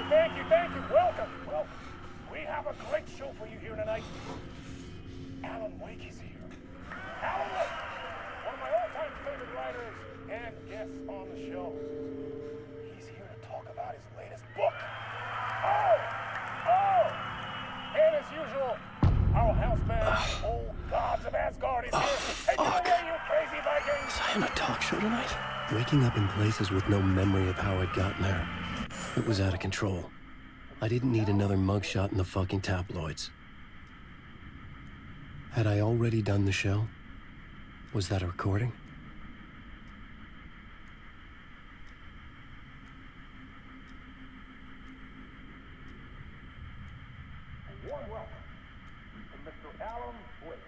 thank you. Welcome. Well, we have a great show for you here tonight. Alan Wake is here. Alan Wake, one of my all-time favorite writers and guests on the show. He's here to talk about his latest book. And as usual, our house band, Old Gods of Asgard, is here. Take it away, you crazy Vikings! Was I on a talk show tonight? Waking up in places with no memory of how I'd gotten there. It was out of control. I didn't need another mugshot in the fucking tabloids. Had I already done the show? Was that a recording? A warm welcome to Mr. Alan Wake.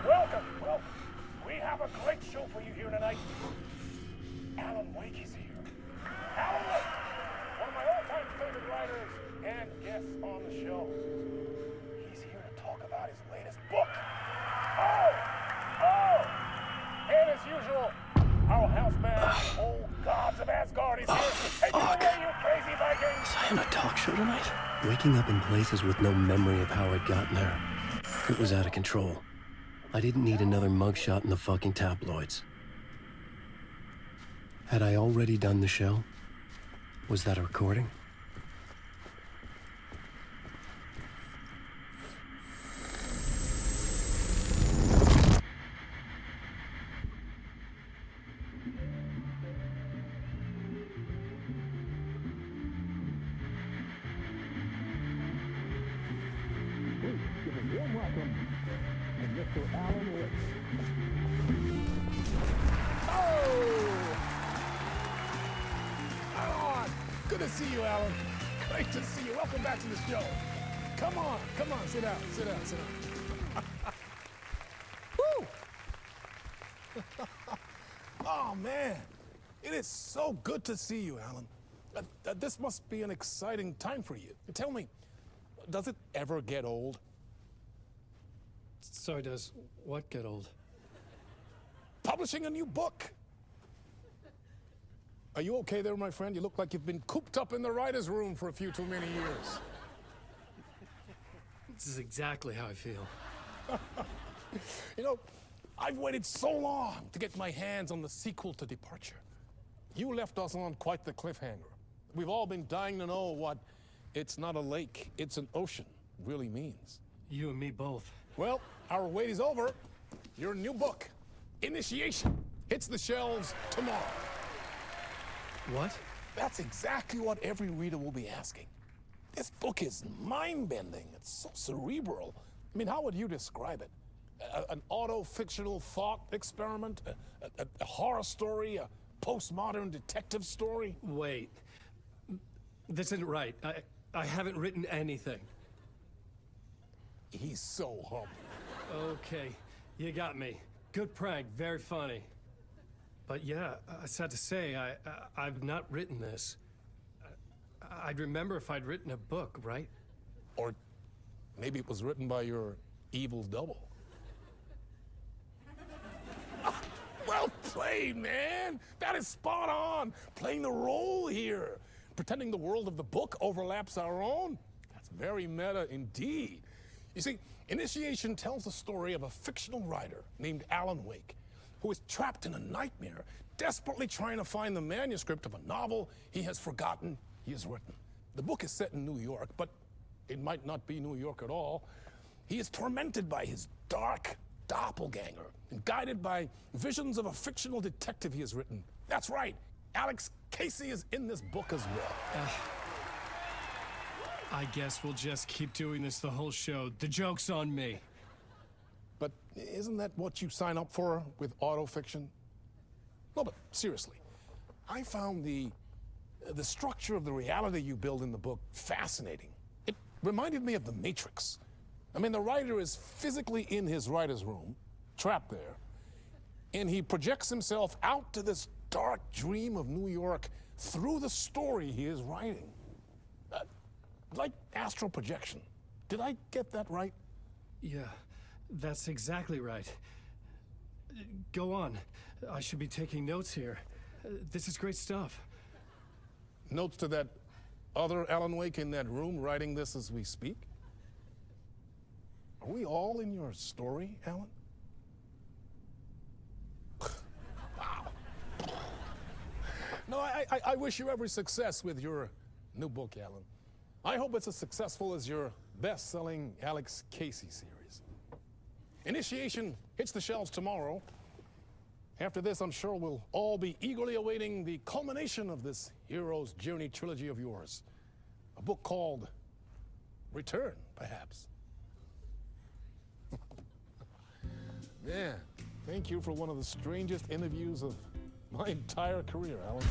Welcome. Well, we have a great show for you here tonight. Alan Wake is here. Alan Wake, one of my all-time favorite writers and guests on the show. He's here to talk about his latest book. And as usual, our house band, Old Gods of Asgard, is here. Take it away, you crazy Vikings! Was I on a talk show tonight? Waking up in places with no memory of how I'd gotten there. It was out of control. I didn't need another mugshot in the fucking tabloids. Had I already done the show? Was that a recording? Mr. Alan Wake. Alan! Good to see you, Alan. Great to see you. Welcome back to the show. Come on, sit down. Woo! Oh, man. It is so good to see you, Alan. This must be an exciting time for you. Tell me, does it ever get old? Sorry, does what get old? Publishing a new book. Are you okay there, my friend? You look like you've been cooped up in the writer's room for a few too many years. This is exactly how I feel. You know, I've waited so long to get my hands on the sequel to Departure. You left us on quite the cliffhanger. We've all been dying to know what "it's not a lake, it's an ocean" really means. You and me both. Well, our wait is over. Your new book, Initiation, hits the shelves tomorrow. What? That's exactly what every reader will be asking. This book is mind-bending. It's so cerebral. I mean, how would you describe it? An auto-fictional thought experiment? A horror story? A postmodern detective story? Wait. This isn't right. I haven't written anything. He's so humble. Okay, you got me. Good prank, very funny. But yeah, I sad to say, I've not written this. I'd remember if I'd written a book, right? Or maybe it was written by your evil double. Well played, man! That is spot on! Playing the role here. Pretending the world of the book overlaps our own. That's very meta indeed. You see, Initiation tells the story of a fictional writer named Alan Wake, who is trapped in a nightmare, desperately trying to find the manuscript of a novel he has forgotten he has written. The book is set in New York, but it might not be New York at all. He is tormented by his dark doppelganger and guided by visions of a fictional detective he has written. That's right, Alex Casey is in this book as well. I guess we'll just keep doing this the whole show. The joke's on me. But isn't that what you sign up for with autofiction? No, but seriously, I found the structure of the reality you build in the book fascinating. It reminded me of The Matrix. I mean, the writer is physically in his writer's room, trapped there, and he projects himself out to this dark dream of New York through the story he is writing. Like astral projection. Did I get that right? Yeah, that's exactly right. Go on. I should be taking notes here. This is great stuff. Notes to that other Alan Wake in that room writing this as we speak? Are we all in your story, Alan? Wow. No, I wish you every success with your new book, Alan. I hope it's as successful as your best-selling Alex Casey series. Initiation hits the shelves tomorrow. After this, I'm sure we'll all be eagerly awaiting the culmination of this hero's journey trilogy of yours. A book called Return, perhaps. Man, thank you for one of the strangest interviews of my entire career, Alan.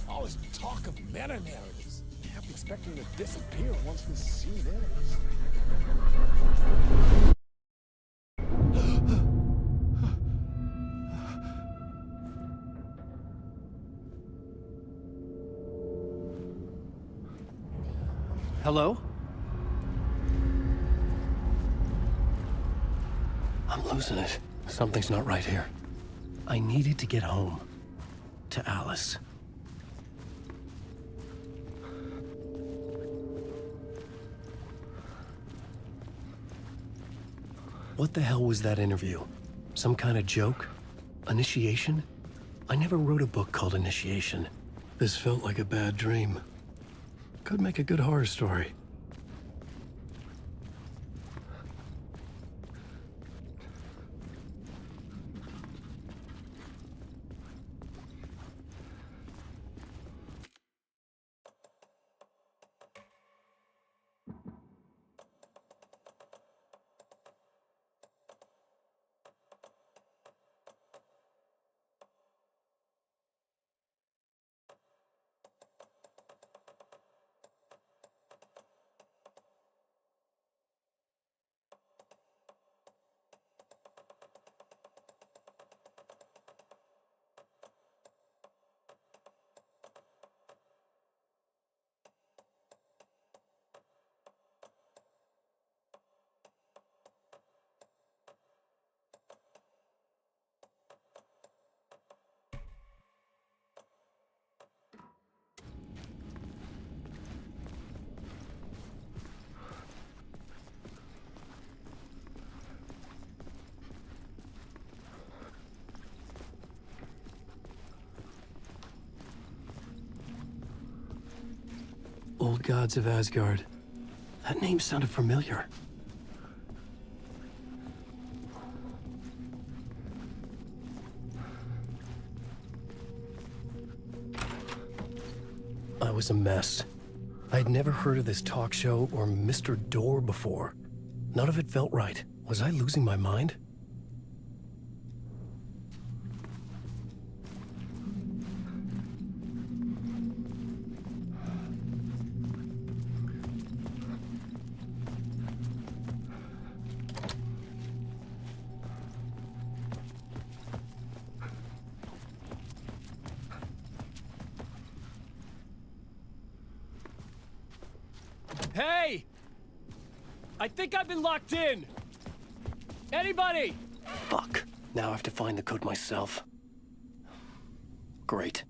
All this talk of meta-narratives. I have to expect him to disappear once this scene ends. Hello? I'm losing it. Something's not right here. I needed to get home. To Alice. What the hell was that interview? Some kind of joke? Initiation? I never wrote a book called Initiation. This felt like a bad dream. Could make a good horror story. Old Gods of Asgard. That name sounded familiar. was a mess. I'd never heard of this talk show or Mr. Door before. None of it felt right. Was I losing my mind? Hey! I think I've been locked in! Anybody? Fuck. Now I have to find the code myself. Great.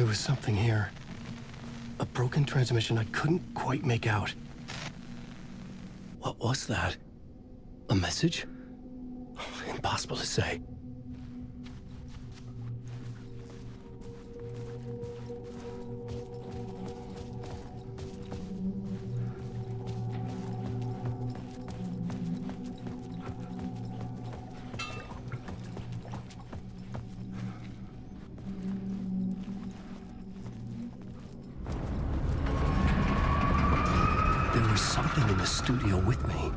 There was something here. A broken transmission I couldn't quite make out. What was that? A message? Impossible to say. There was something in the studio with me.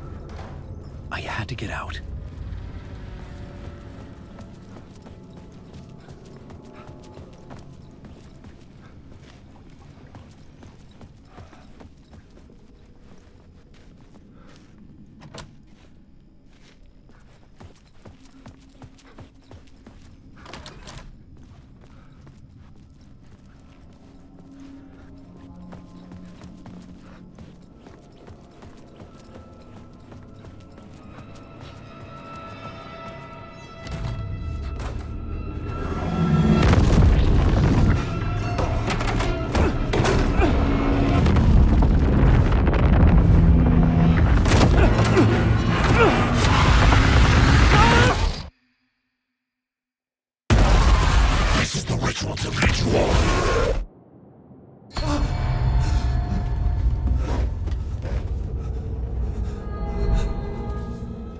I had to get out.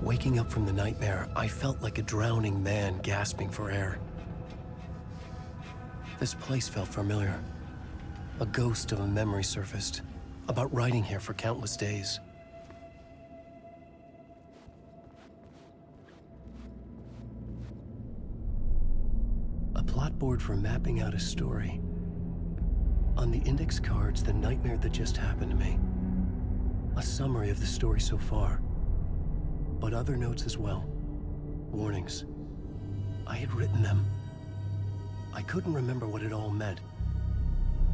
Waking up from the nightmare, I felt like a drowning man gasping for air. This place felt familiar. A ghost of a memory surfaced, about writing here for countless days. A plot board for mapping out a story. On the index cards, the nightmare that just happened to me. A summary of the story so far. But other notes as well. Warnings. I had written them. I couldn't remember what it all meant.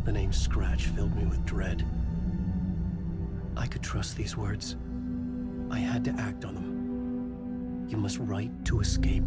The name Scratch filled me with dread. I could trust these words. I had to act on them. You must write to escape.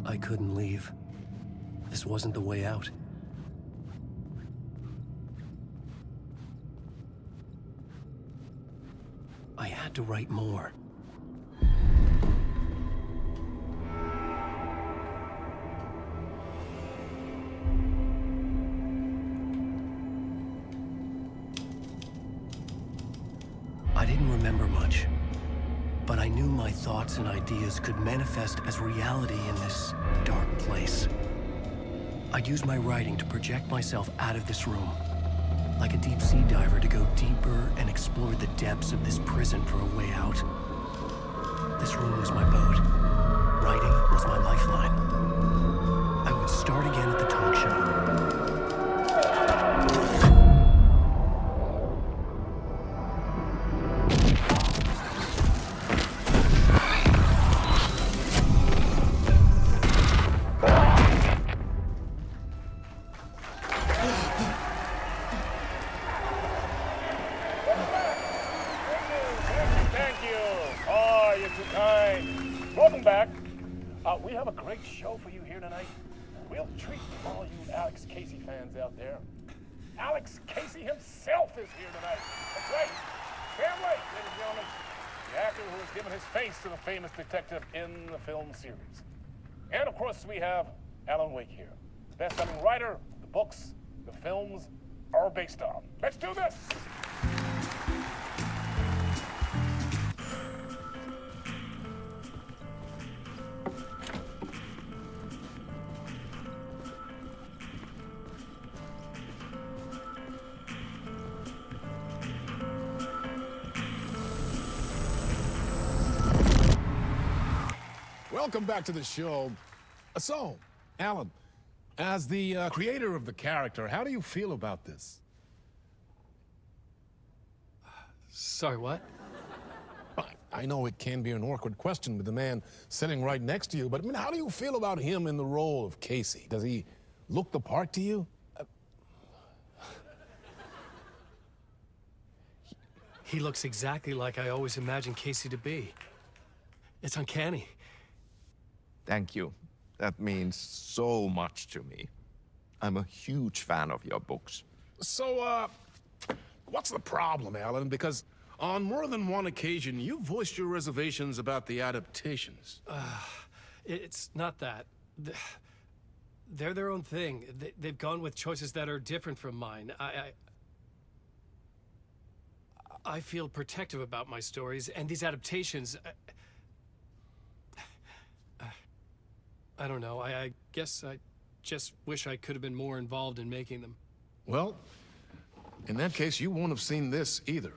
I couldn't leave. This wasn't the way out. I had to write more. I didn't remember much. But I knew my thoughts and ideas could manifest as reality in this dark place. I'd use my writing to project myself out of this room, like a deep-sea diver to go deeper and explore the depths of this prison for a way out. This room was my boat. Writing was my lifeline. I would start again at the talk show. We have a great show for you here tonight. Real treat for all you Alex Casey fans out there. Alex Casey himself is here tonight. That's right. Sam Lake, ladies and gentlemen. The actor who has given his face to the famous detective in the film series. And of course, we have Alan Wake here. The best-selling writer, the books, the films are based on. Let's do this! Welcome back to the show. So, Alan, as the creator of the character, how do you feel about this? Sorry, what? I know it can be an awkward question with the man sitting right next to you, but I mean, how do you feel about him in the role of Casey? Does he look the part to you? He looks exactly like I always imagined Casey to be. It's uncanny. Thank you. That means so much to me. I'm a huge fan of your books. So, what's the problem, Alan? Because on more than one occasion, you voiced your reservations about the adaptations. It's not that. They're their own thing. They've gone with choices that are different from mine. I feel protective about my stories, and these adaptations... I don't know. I guess I just wish I could have been more involved in making them. Well, in that case, you won't have seen this either.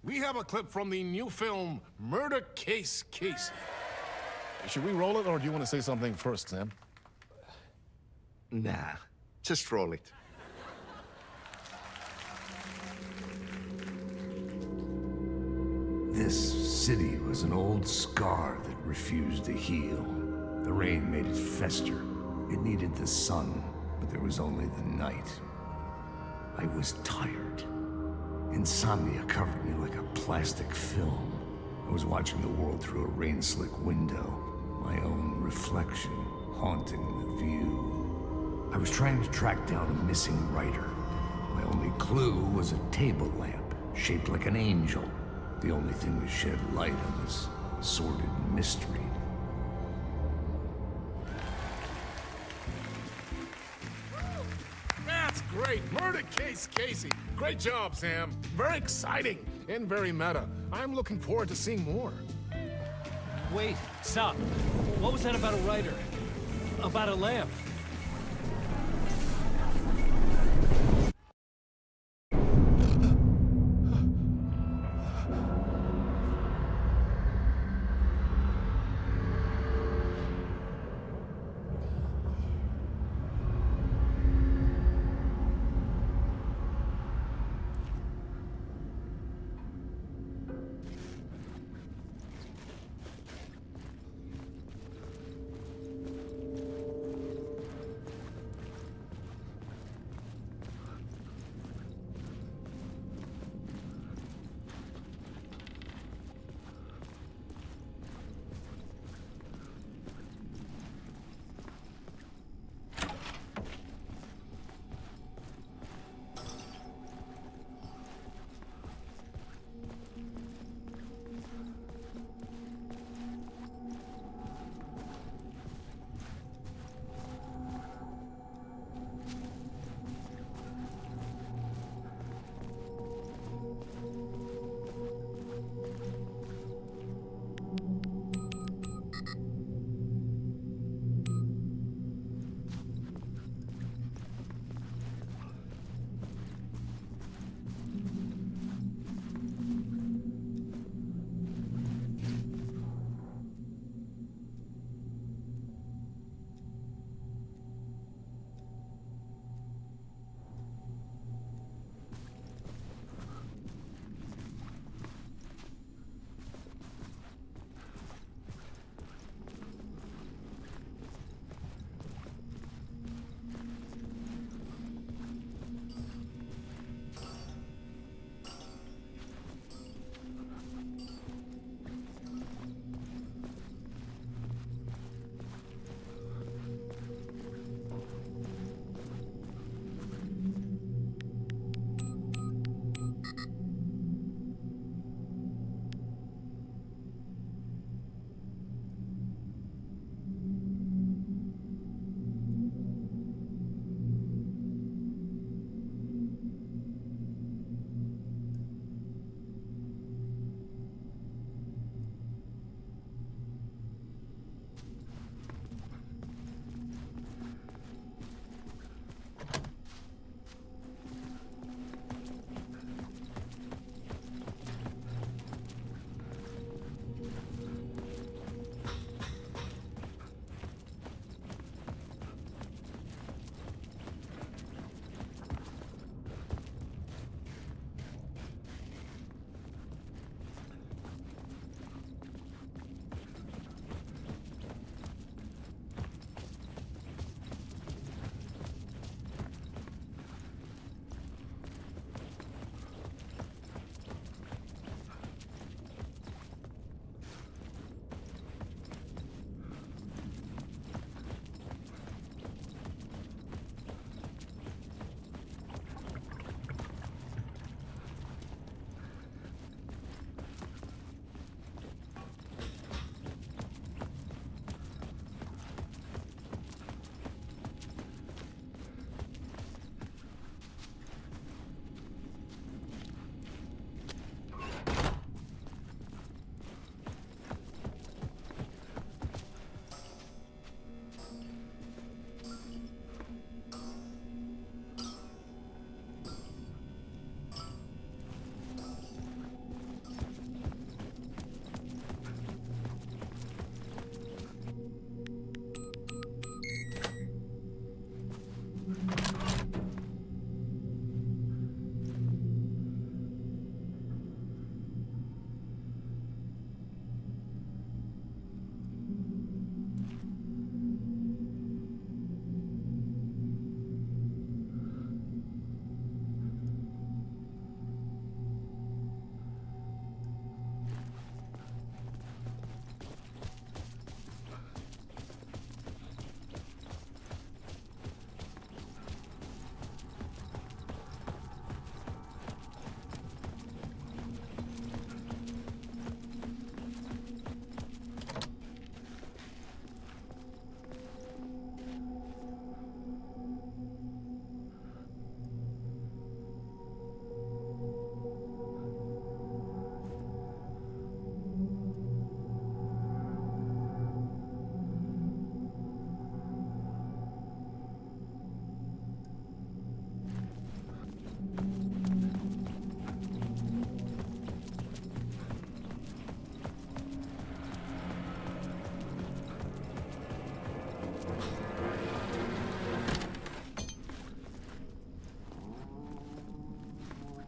We have a clip from the new film, Murder Case Casey. Should we roll it, or do you want to say something first, Sam? Nah, just roll it. This city was an old scar that refused to heal. The rain made it fester. It needed the sun, but there was only the night. I was tired. Insomnia covered me like a plastic film. I was watching the world through a rain-slick window, my own reflection haunting the view. I was trying to track down a missing writer. My only clue was a table lamp, shaped like an angel. The only thing to shed light on this sordid mystery. great. Murder Case Casey. Great job, Sam. Very exciting and very meta. I'm looking forward to seeing more. Wait, stop. What was that about a writer? About a lamp?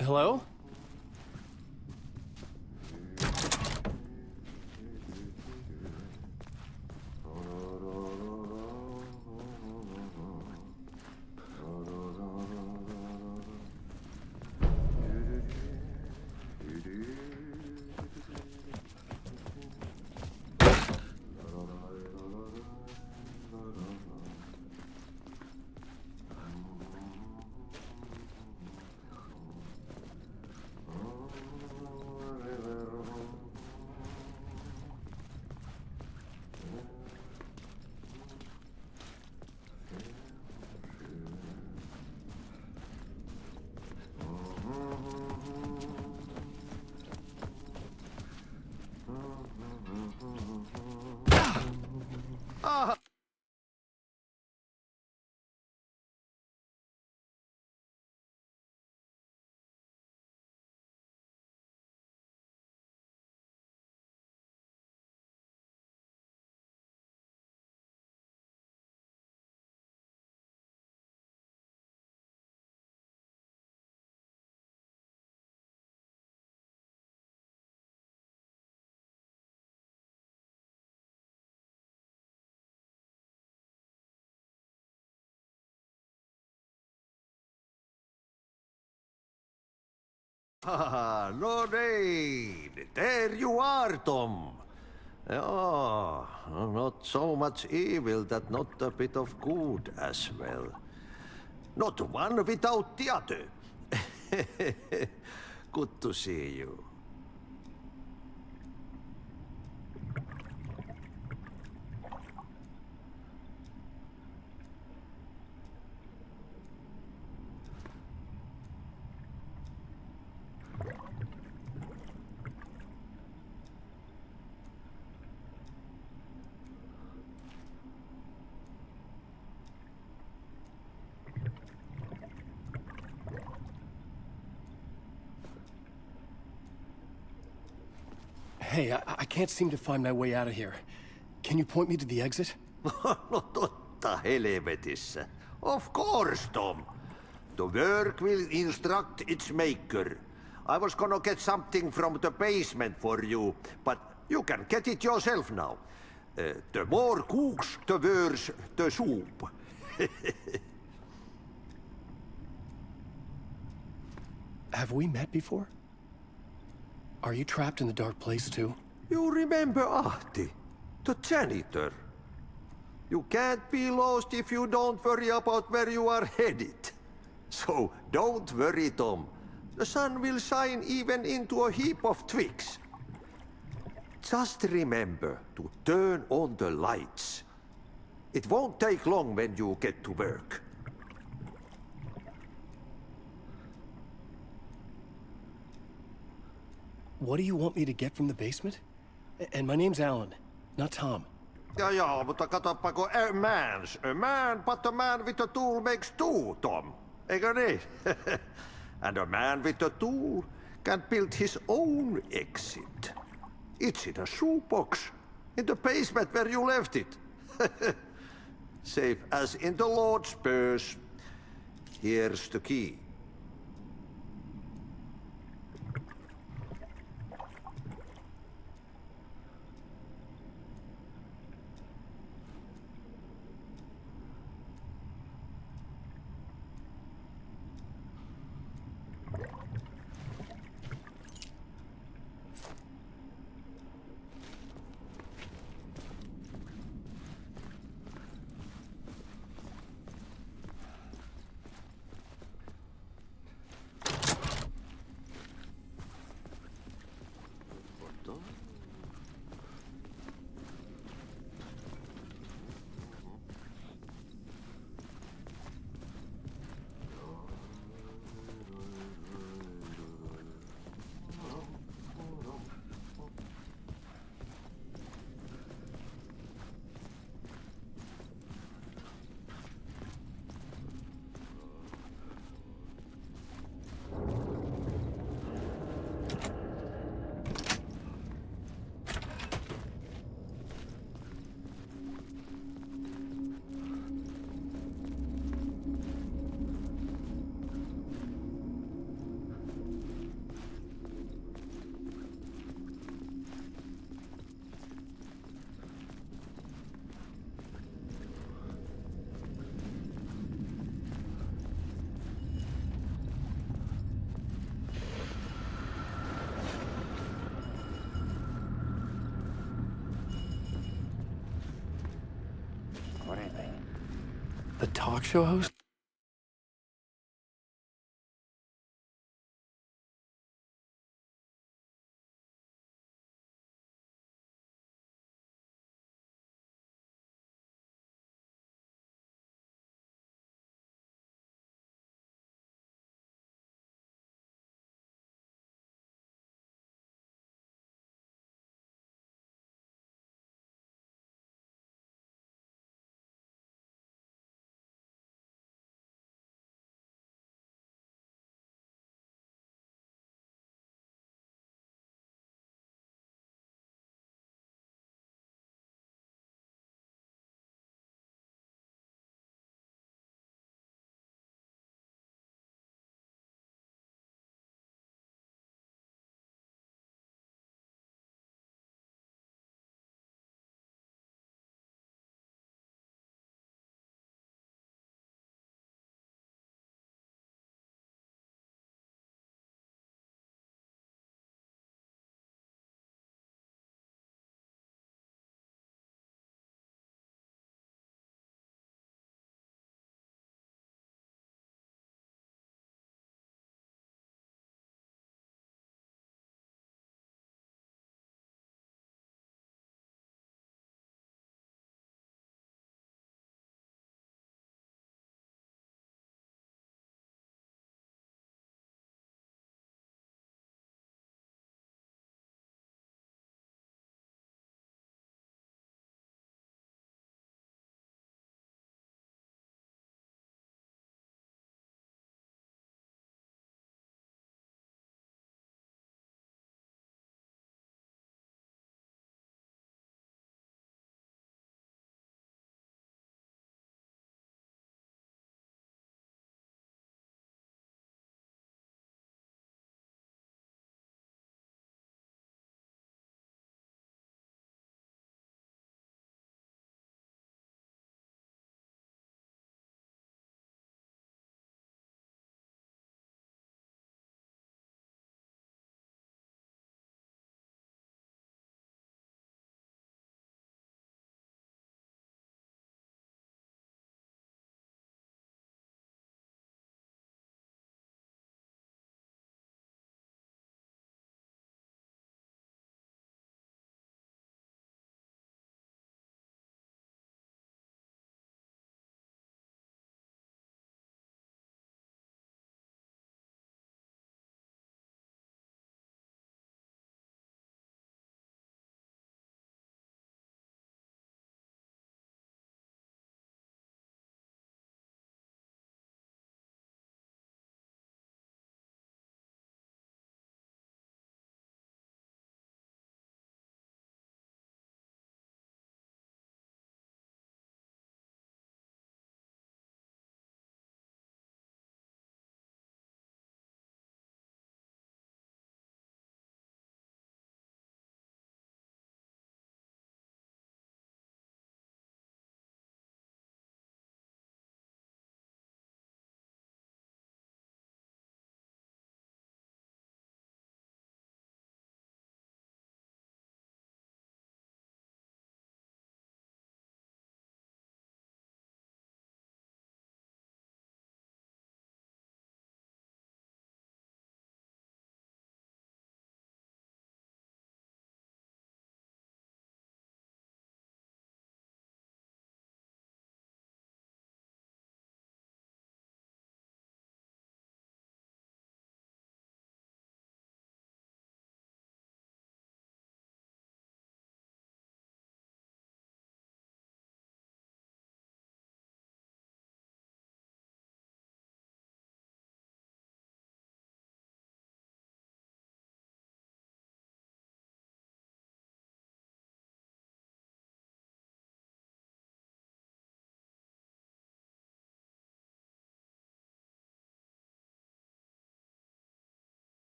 Hello? Ah, Lorraine! There you are, Tom. Oh, not so much evil that not a bit of good as well. Not one without the other. Good to see you. Hey, I can't seem to find my way out of here. Can you point me to the exit? No totta helvetissä. Of course, Tom. The work will instruct its maker. I was gonna get something from the basement for you, but you can get it yourself now. The more cooks, the worse the soup. Have we met before? Are you trapped in the dark place too? You remember Ahti, the janitor. You can't be lost if you don't worry about where you are headed. So don't worry, Tom. The sun will shine even into a heap of twigs. Just remember to turn on the lights. It won't take long when you get to work. What do you want me to get from the basement? And my name's Alan, not Tom. Ja, mutta katsoppa, a man, but a man with a tool makes two, Tom. Eikö niin? And a man with a tool can build his own exit. It's in a shoebox, in the basement where you left it. Safe as in the Lord's purse. Here's the key. talk show host?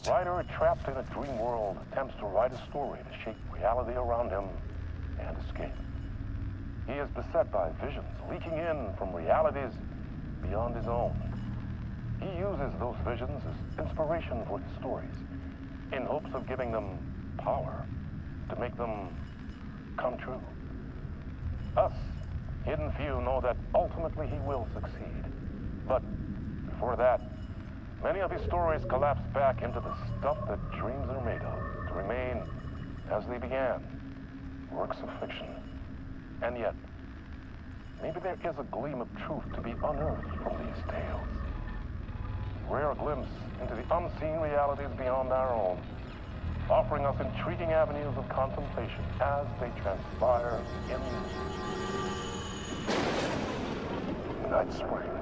Ryder, trapped in a dream world, attempts to write a story to shape reality around him and escape. He is beset by visions leaking in from realities beyond his own. He uses those visions as inspiration for his stories, in hopes of giving them power, to make them come true. Us, hidden few, know that ultimately he will succeed. But before that, many of his stories collapse back into the stuff that dreams are made of, to remain as they began, works of fiction. And yet, maybe there is a gleam of truth to be unearthed from these tales. Rare glimpse into the unseen realities beyond our own, offering us intriguing avenues of contemplation as they transpire in Night Springs.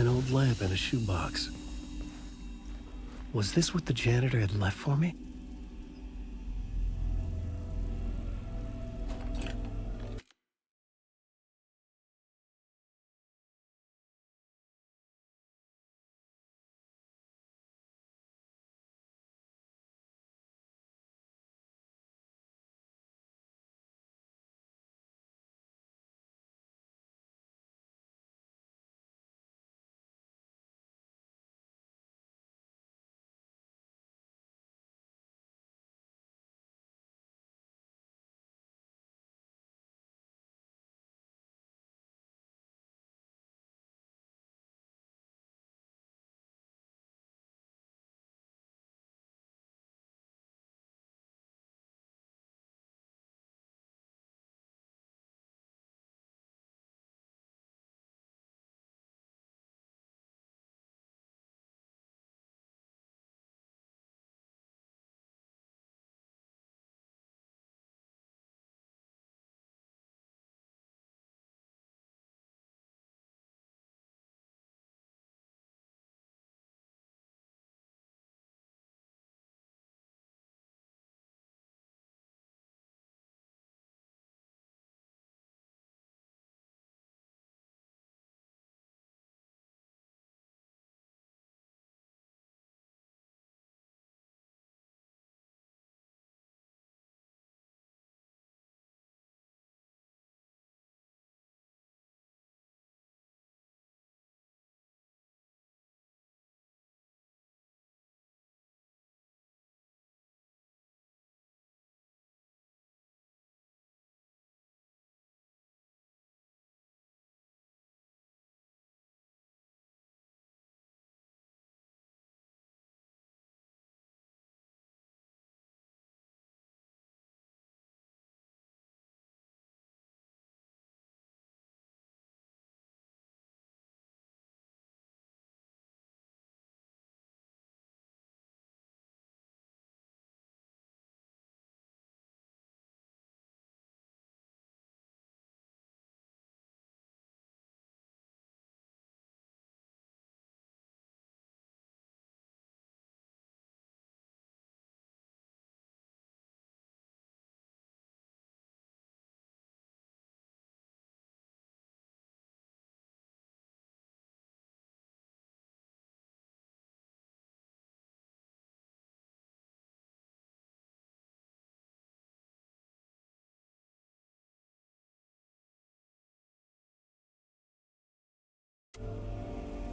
An old lamp in a shoebox. Was this what the janitor had left for me?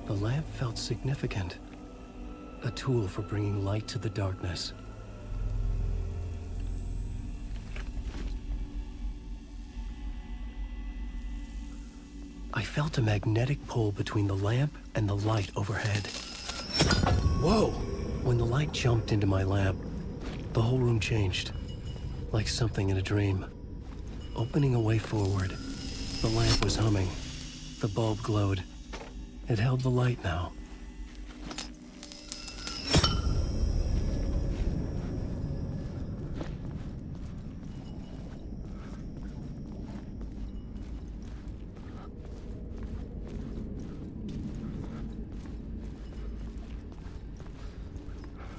The lamp felt significant. A tool for bringing light to the darkness. I felt a magnetic pull between the lamp and the light overhead. Whoa! When the light jumped into my lamp, the whole room changed. Like something in a dream. Opening a way forward, the lamp was humming. The bulb glowed. It held the light now.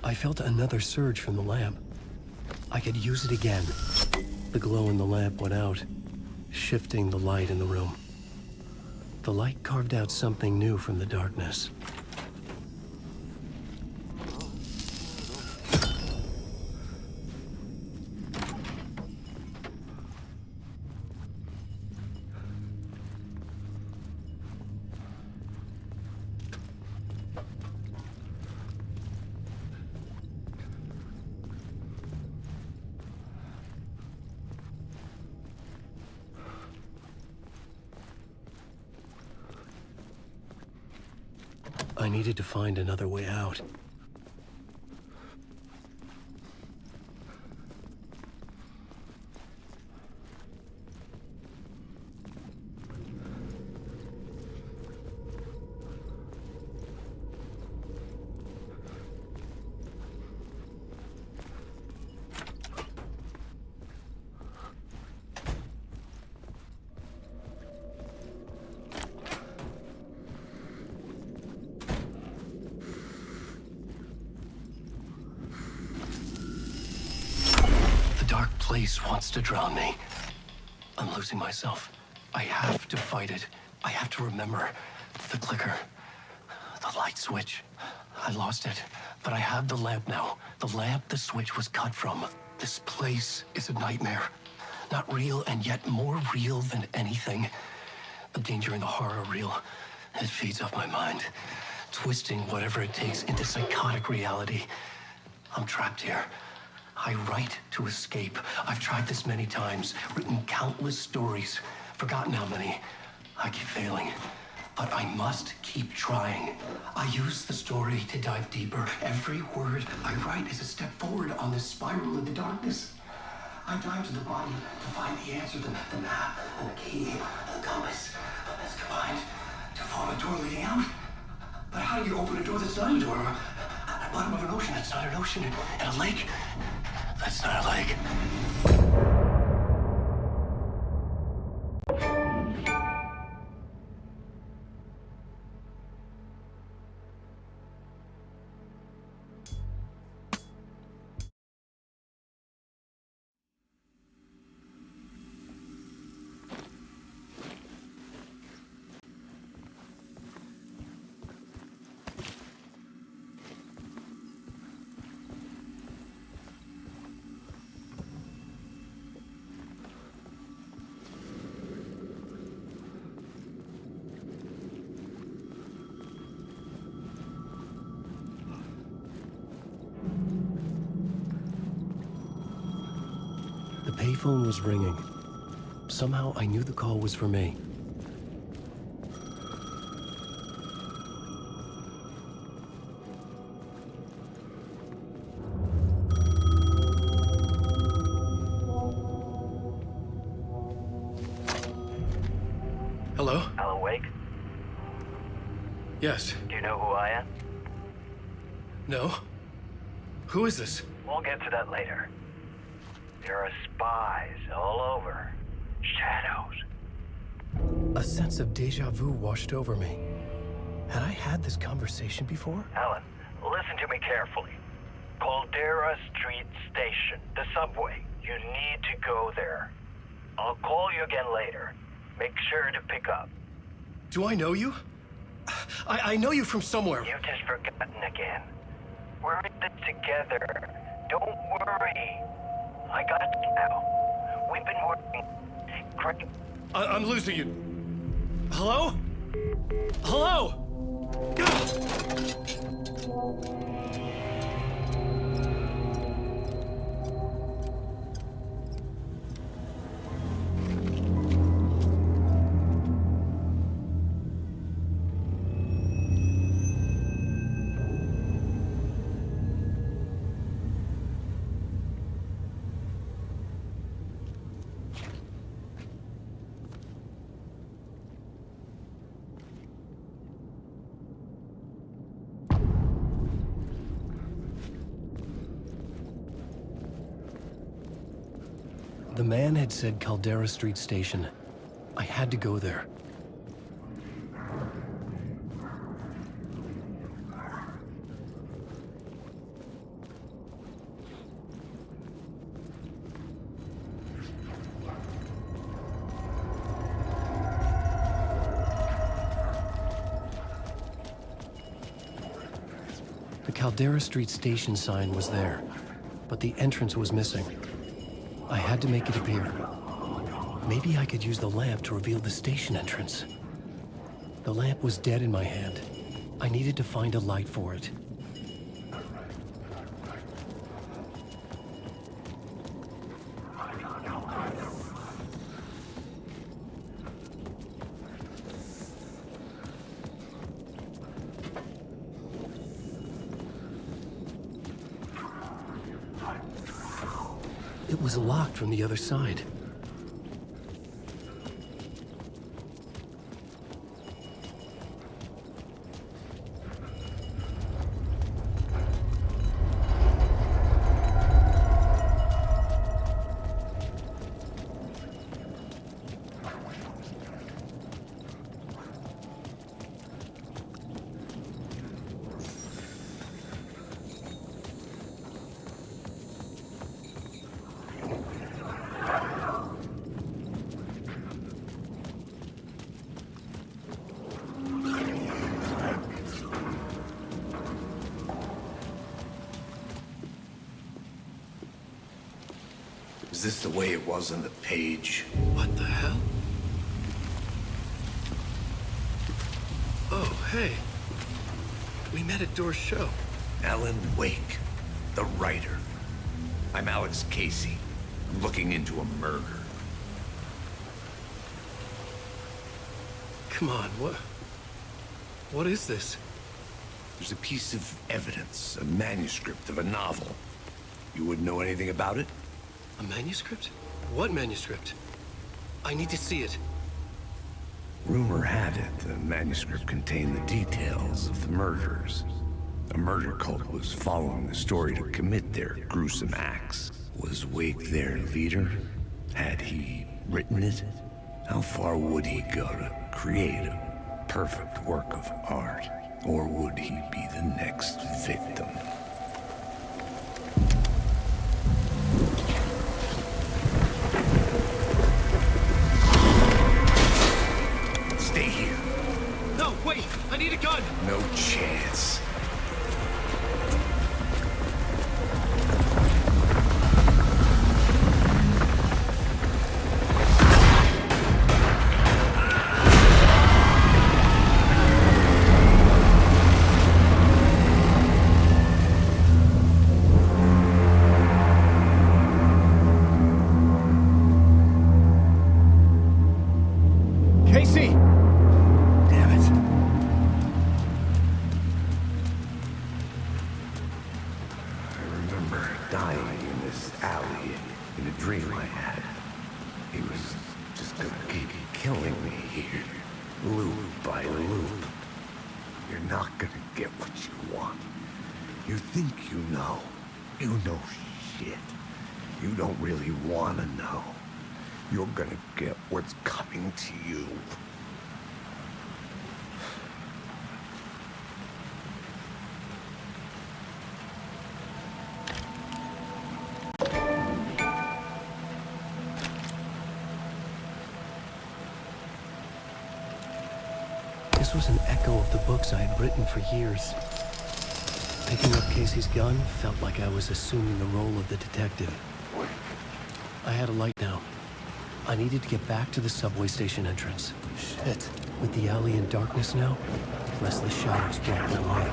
I felt another surge from the lamp. I could use it again. The glow in the lamp went out, shifting the light in the room. The light carved out something new from the darkness. I needed to find another way out. place wants to drown me. I'm losing myself. I have to fight it. I have to remember. The clicker. The light switch. I lost it. But I have the lamp now. The lamp the switch was cut from. This place is a nightmare. Not real, and yet more real than anything. The danger in the horror reel. It feeds off my mind. Twisting whatever it takes into psychotic reality. I'm trapped here. I write to escape. I've tried this many times, written countless stories, forgotten how many. I keep failing, but I must keep trying. I use the story to dive deeper. Every word I write is a step forward on this spiral into darkness. I dive to the body to find the answer, the map, and the key, and the compass. That's combined to form a door leading out. But how do you open a door that's not a door? At the bottom of an ocean that's not an ocean, and a lake that's not a lake. The payphone was ringing. Somehow I knew the call was for me. Hello? Alan Wake? Yes. Do you know who I am? No? Who is this? We'll get to that later. There are spies all over. Shadows. A sense of deja vu washed over me. Had I had this conversation before? Alan, listen to me carefully. Caldera Street Station, the subway. You need to go there. I'll call you again later. Make sure to pick up. Do I know you? I know you from somewhere. You've just forgotten again. We're in this together. Don't worry. I got you now. We've been working. Great. I'm losing you. Hello? Hello? The man had said Caldera Street Station. I had to go there. The Caldera Street Station sign was there, but the entrance was missing. I had to make it appear. Maybe I could use the lamp to reveal the station entrance. The lamp was dead in my hand. I needed to find a light for it. It was locked from the other side. Is this the way it was on the page? What the hell? Oh, hey. We met at Door's show. Alan Wake, the writer. I'm Alex Casey. I'm looking into a murder. Come on, what is this? There's a piece of evidence, a manuscript of a novel. You wouldn't know anything about it? A manuscript? What manuscript? I need to see it. Rumor had it the manuscript contained the details of the murders. A murder cult was following the story to commit their gruesome acts. Was Wake their leader? Had he written it? How far would he go to create a perfect work of art? Or would he be the next victim? Stay here. No, wait! I need a gun! No chance. Casey! Damn it. I remember dying in this alley in a dream I had. He was just gonna keep killing me here, loop by loop. You're not gonna get what you want. You think you know. You know shit. You don't really wanna know. You're gonna get what's coming to you. This was an echo of the books I had written for years. Picking up Casey's gun felt like I was assuming the role of the detective. I had a light now. I needed to get back to the subway station entrance. Shit. With the alley in darkness now, restless shadows block my way.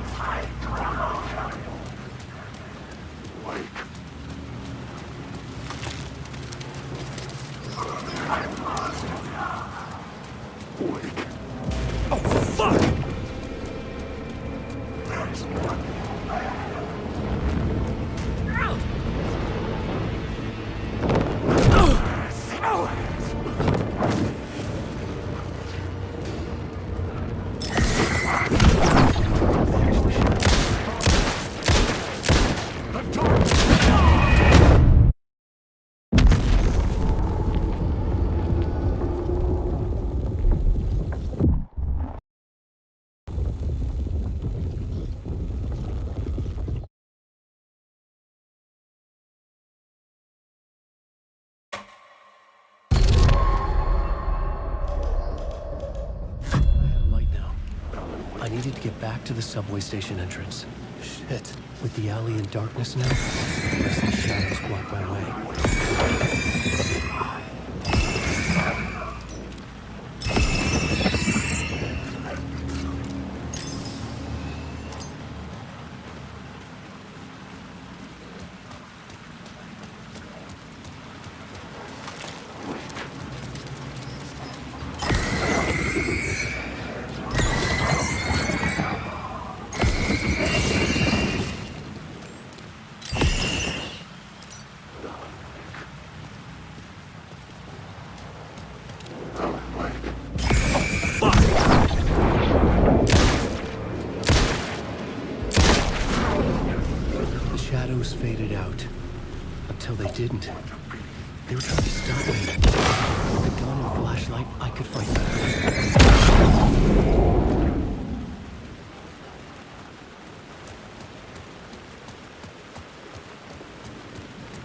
I needed to get back to the subway station entrance. Shit. With the alley in darkness now, restless shadows block my way. Faded out. Until they didn't. They were trying to stop me. With a gun and flashlight, I could fight back.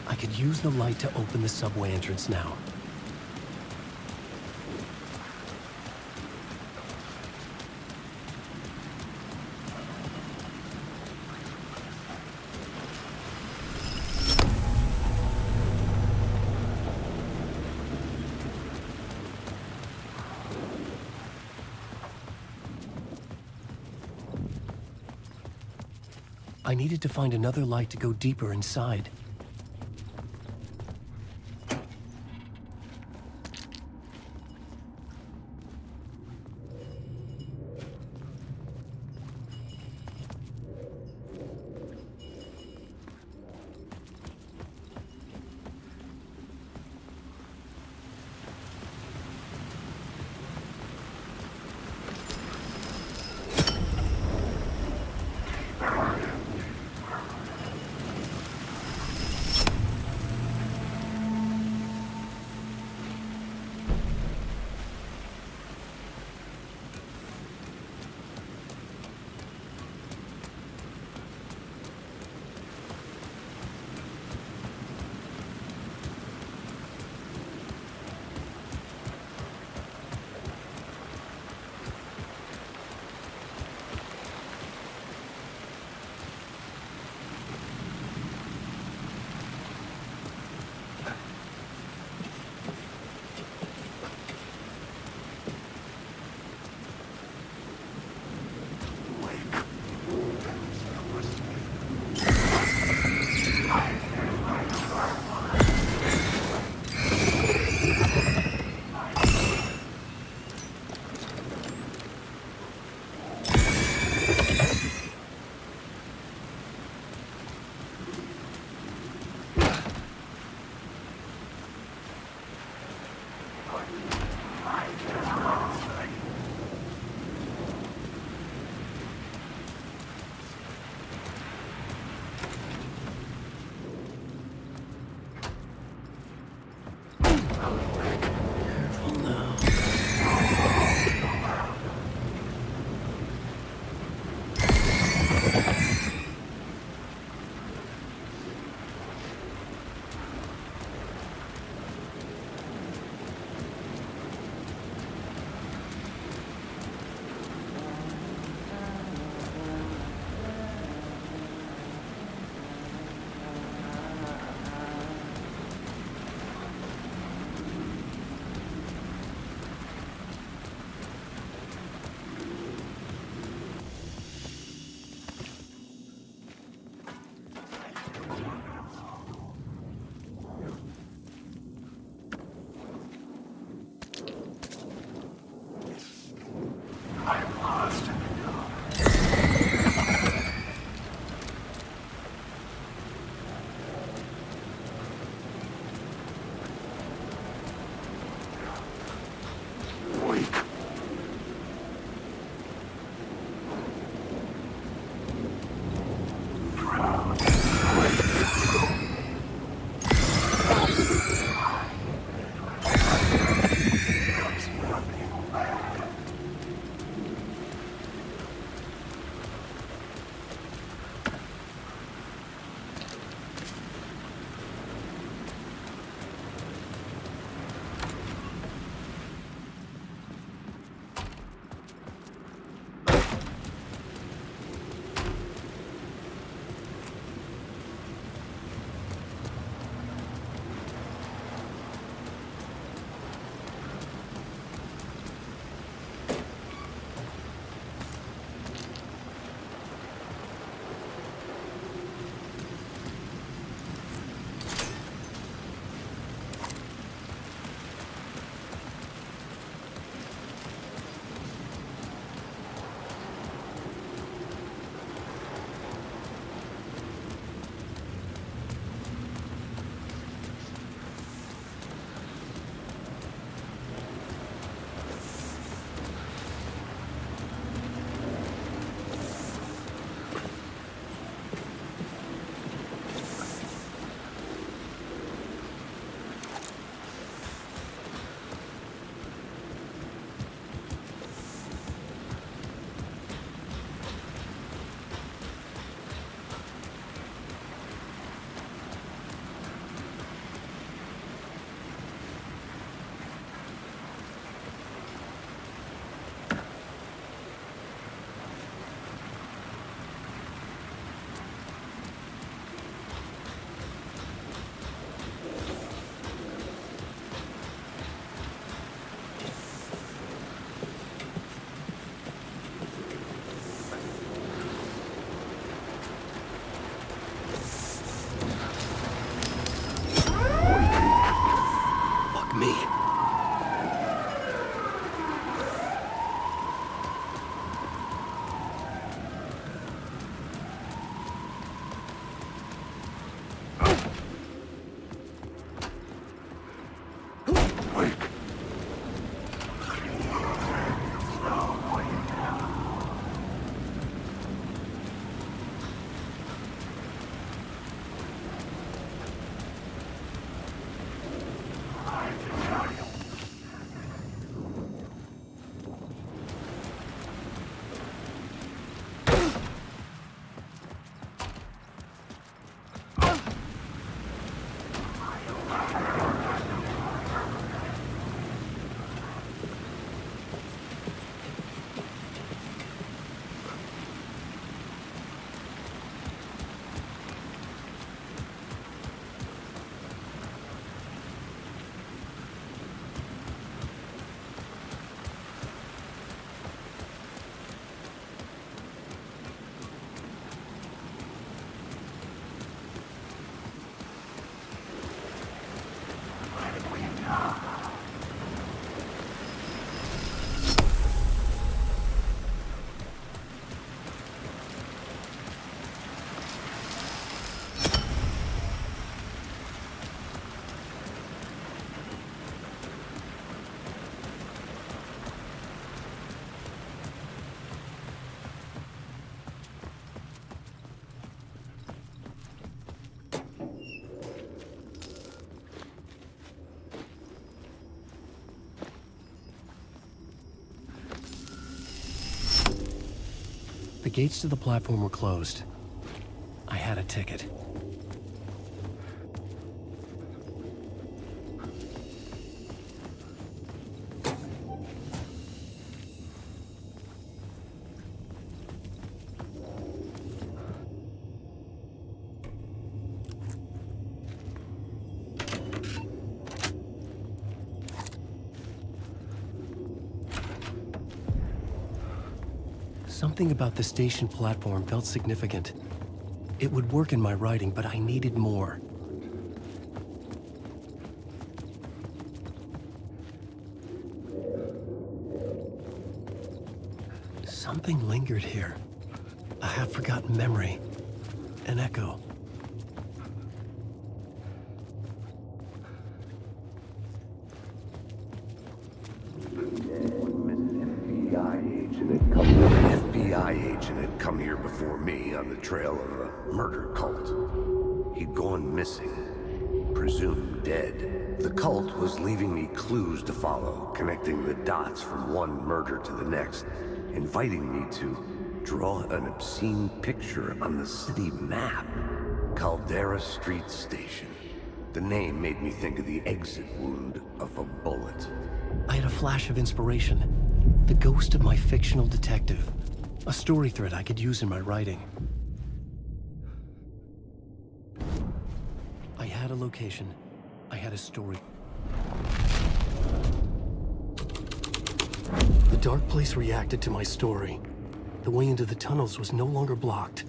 I could use the light to open the subway entrance now. I needed to find another light to go deeper inside. gates to the platform were closed. I had a ticket. Something about the station platform felt significant. It would work in my writing, but I needed more. Something lingered here. A half-forgotten memory. An echo. An FBI agent had come here before me on the trail of a murder cult. He'd gone missing, presumed dead. The cult was leaving me clues to follow, connecting the dots from one murder to the next, inviting me to draw an obscene picture on the city map. Caldera Street Station. The name made me think of the exit wound of a bullet. I had a flash of inspiration. The ghost of my fictional detective. A story thread I could use in my writing. I had a location. I had a story. The dark place reacted to my story. The way into the tunnels was no longer blocked.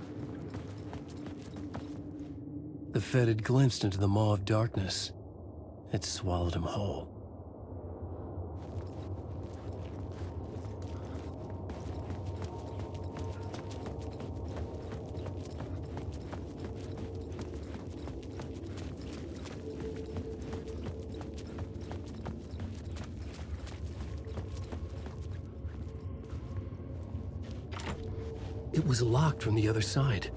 The Fed had glimpsed into the maw of darkness. It swallowed him whole. It was locked from the other side.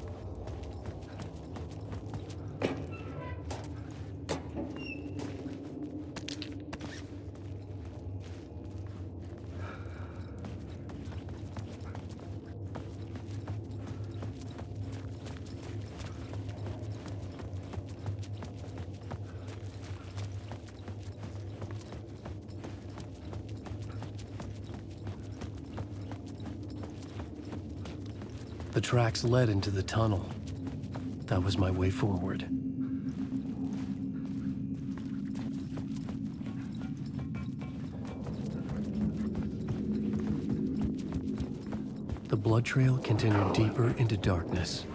The tracks led into the tunnel. That was my way forward. The blood trail continued deeper into darkness.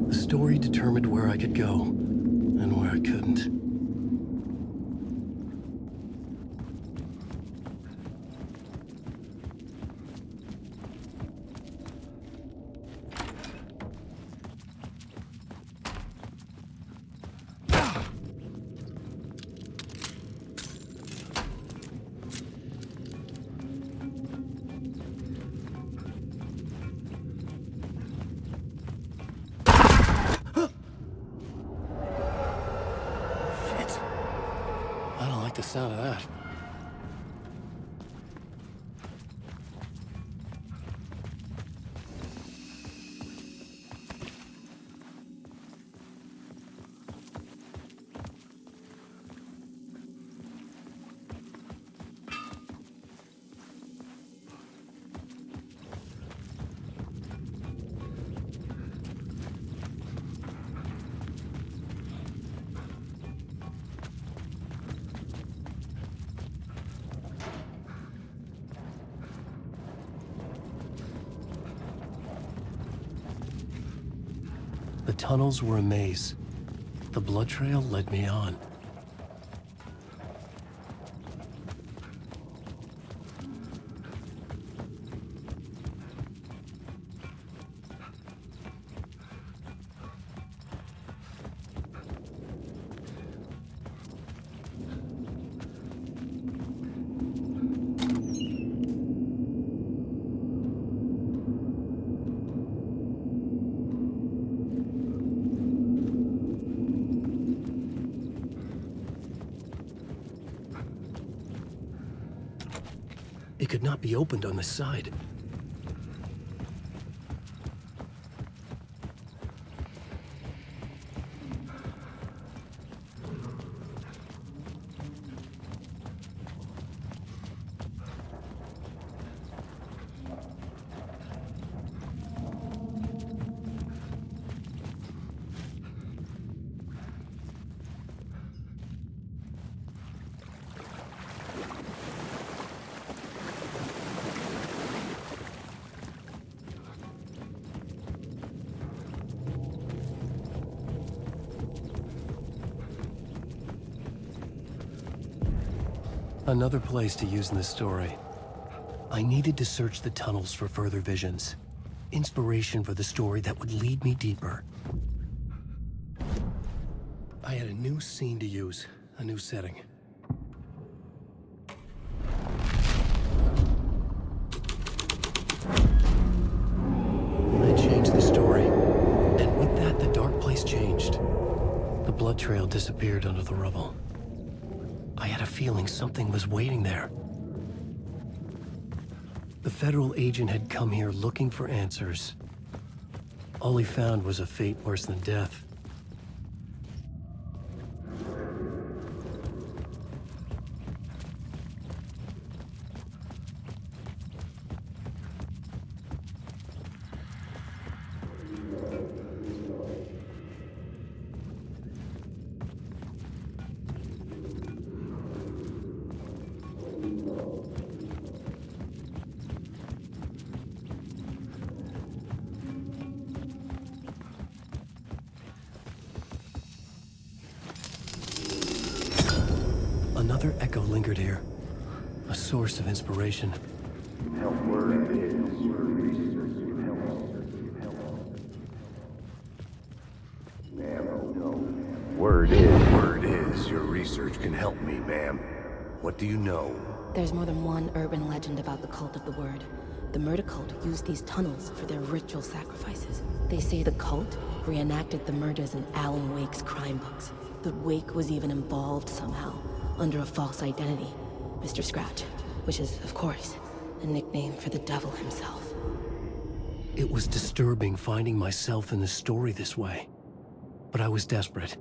The story determined where I could go and where I couldn't. I don't like the sound of that. The tunnels were a maze. The blood trail led me on. It could not be opened on the side. Another place to use in the story. I needed to search the tunnels for further visions. Inspiration for the story that would lead me deeper. I had a new scene to use, a new setting. I changed the story, and with that, the dark place changed. The blood trail disappeared under the rubble. I had a feeling something was waiting there. The federal agent had come here looking for answers. All he found was a fate worse than death. Another echo lingered here, a source of inspiration. Word is, your research can help me, ma'am. What do you know? There's more than one urban legend about the Cult of the Word. The murder cult used these tunnels for their ritual sacrifices. They say the cult reenacted the murders in Alan Wake's crime books. That Wake was even involved somehow, under a false identity, Mr. Scratch, which is, of course, a nickname for the devil himself. It was disturbing finding myself in the story this way. But I was desperate,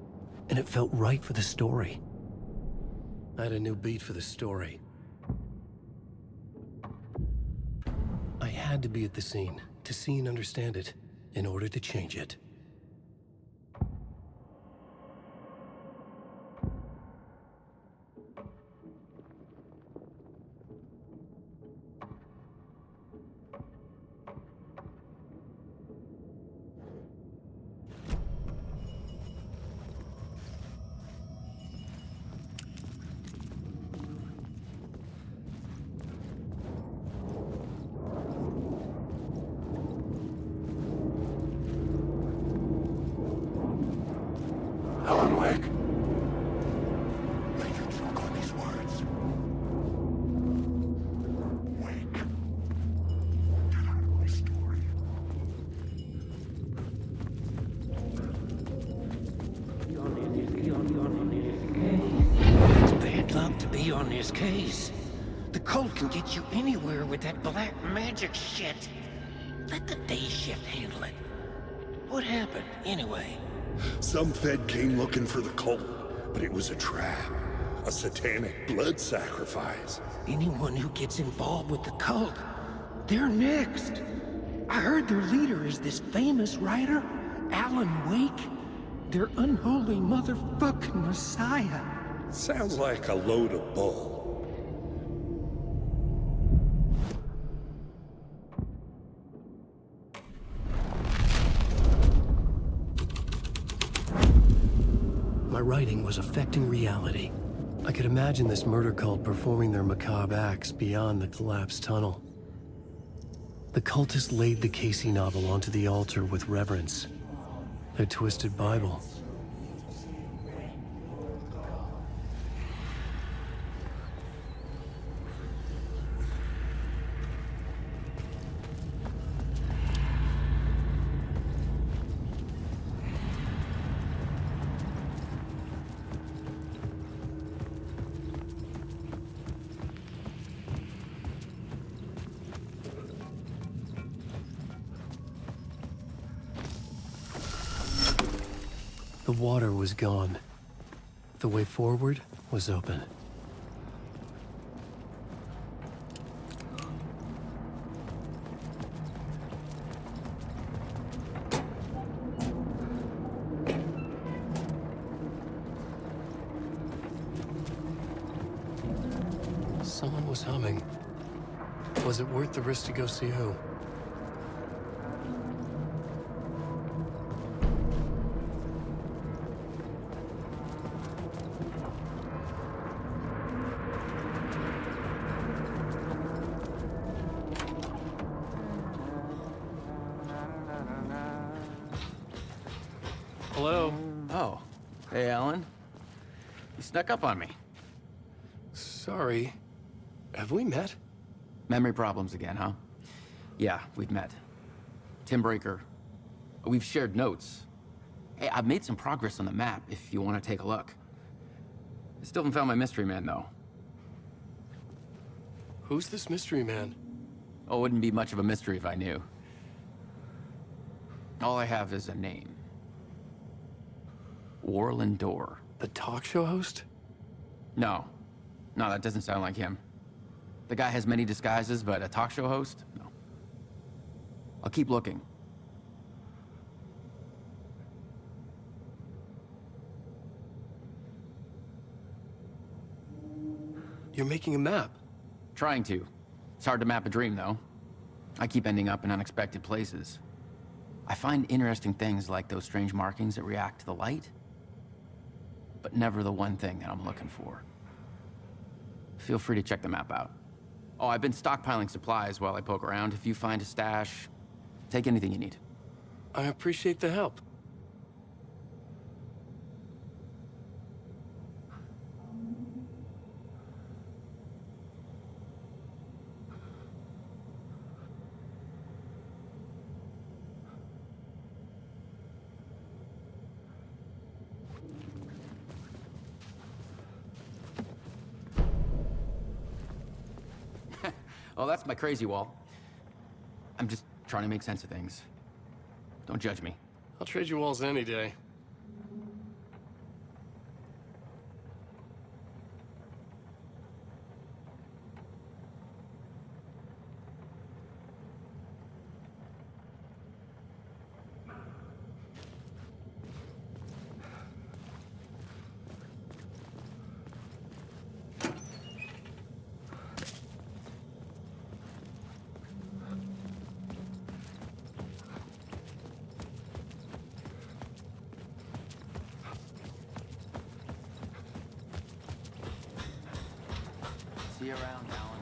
and it felt right for the story. I had a new beat for the story. I had to be at the scene, to see and understand it, in order to change it. Alan Wake. Lay your chalk on these words. Wake. Get out of my story. It's bad luck to be on this case. The cult can get you anywhere with that black magic shit. Let the day shift handle it. What happened, anyway? Some Fed came looking for the cult, but it was a trap. A satanic blood sacrifice. Anyone who gets involved with the cult, they're next. I heard their leader is this famous writer, Alan Wake. Their unholy motherfucking messiah. Sounds like a load of bull. My writing was affecting reality. I could imagine this murder cult performing their macabre acts beyond the collapsed tunnel. The cultists laid the Casey novel onto the altar with reverence. Their twisted Bible. The water was gone. The way forward was open. Someone was humming. Was it worth the risk to go see who? Hello? Oh. Hey, Alan. You snuck up on me. Sorry. Have we met? Memory problems again, huh? Yeah, we've met. Tim Breaker. We've shared notes. Hey, I've made some progress on the map if you want to take a look. I still haven't found my mystery man, though. Who's this mystery man? Oh, it wouldn't be much of a mystery if I knew. All I have is a name. Warlin Door. The talk show host? No. No, that doesn't sound like him. The guy has many disguises, but a talk show host? No. I'll keep looking. You're making a map? Trying to. It's hard to map a dream, though. I keep ending up in unexpected places. I find interesting things like those strange markings that react to the light, but never the one thing that I'm looking for. Feel free to check the map out. Oh, I've been stockpiling supplies while I poke around. If you find a stash, take anything you need. I appreciate the help. Oh, that's my crazy wall. I'm just trying to make sense of things. Don't judge me. I'll trade you walls any day. See you around, Alan.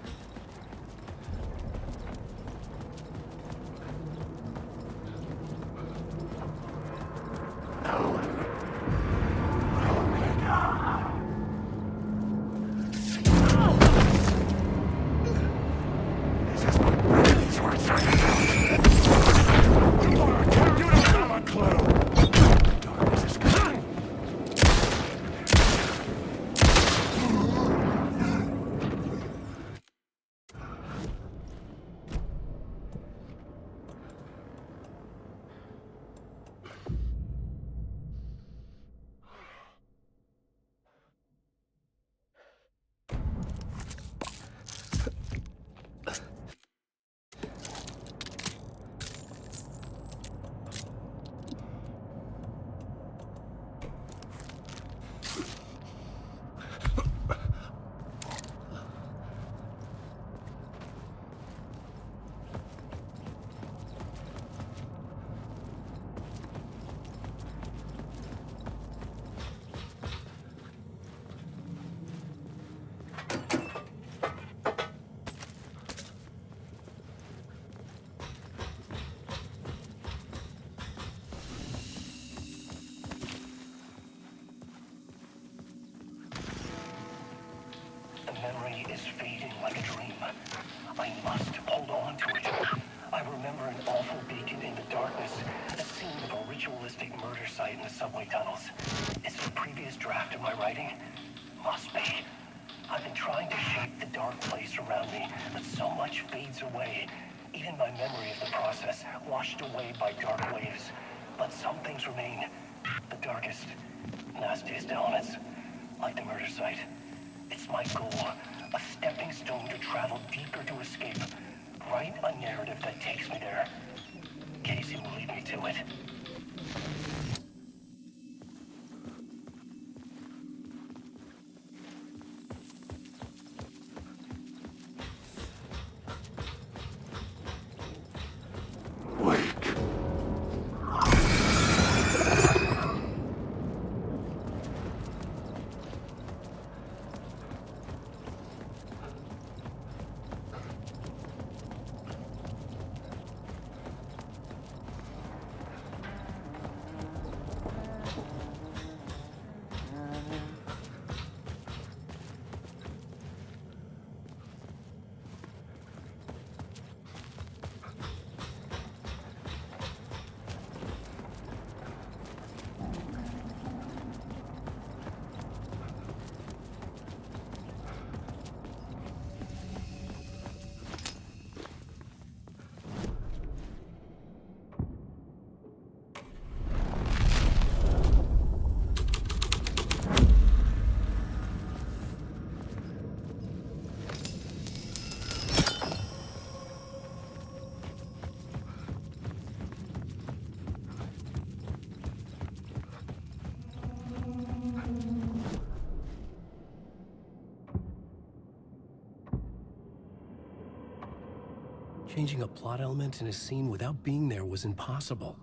Memory is fading like a dream. I must hold on to it. I remember an awful beacon in the darkness, a scene of a ritualistic murder site in the subway tunnels. Is it a previous draft of my writing? Must be. I've been trying to shape the dark place around me, but so much fades away. Even my memory of the process, washed away by dark waves. But some things remain. The darkest, nastiest elements, like the murder site. It's my goal, a stepping stone to travel deeper to escape. Write a narrative that takes me there. Casey will lead me to it. Changing a plot element in a scene without being there was impossible.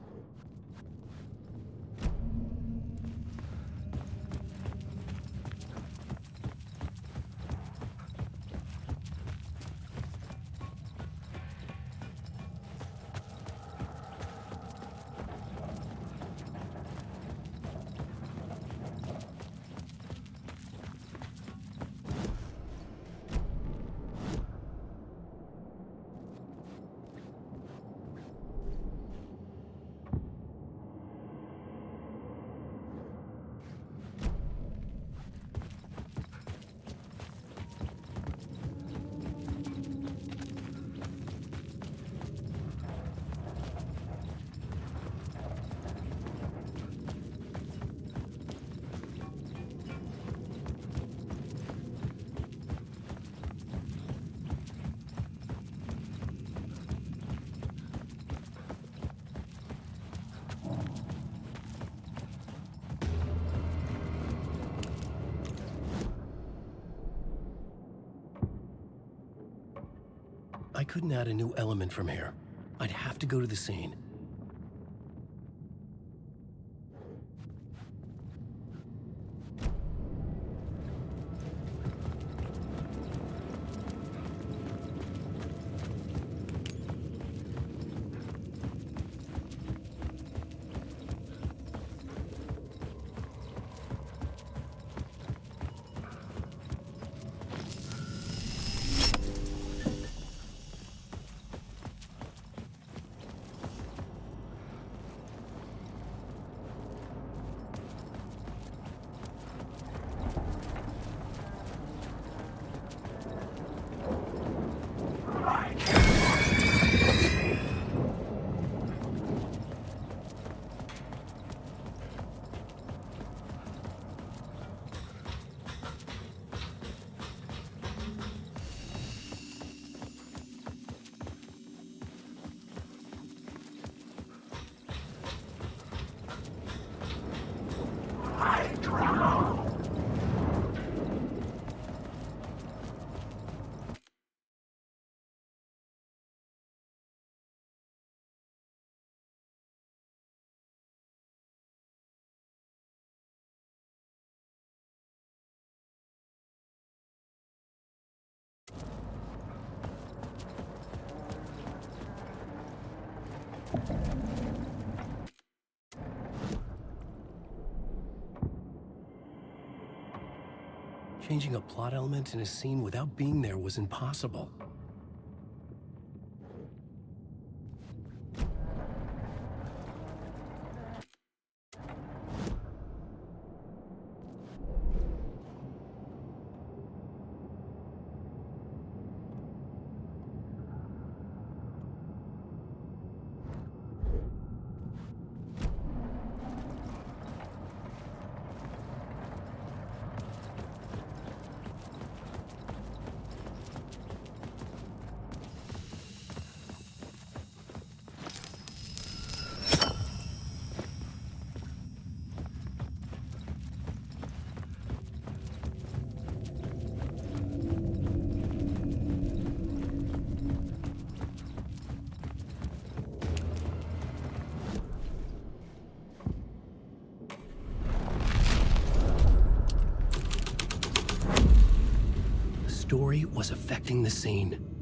I couldn't add a new element from here. I'd have to go to the scene. Changing a plot element in a scene without being there was impossible. story was affecting the scene.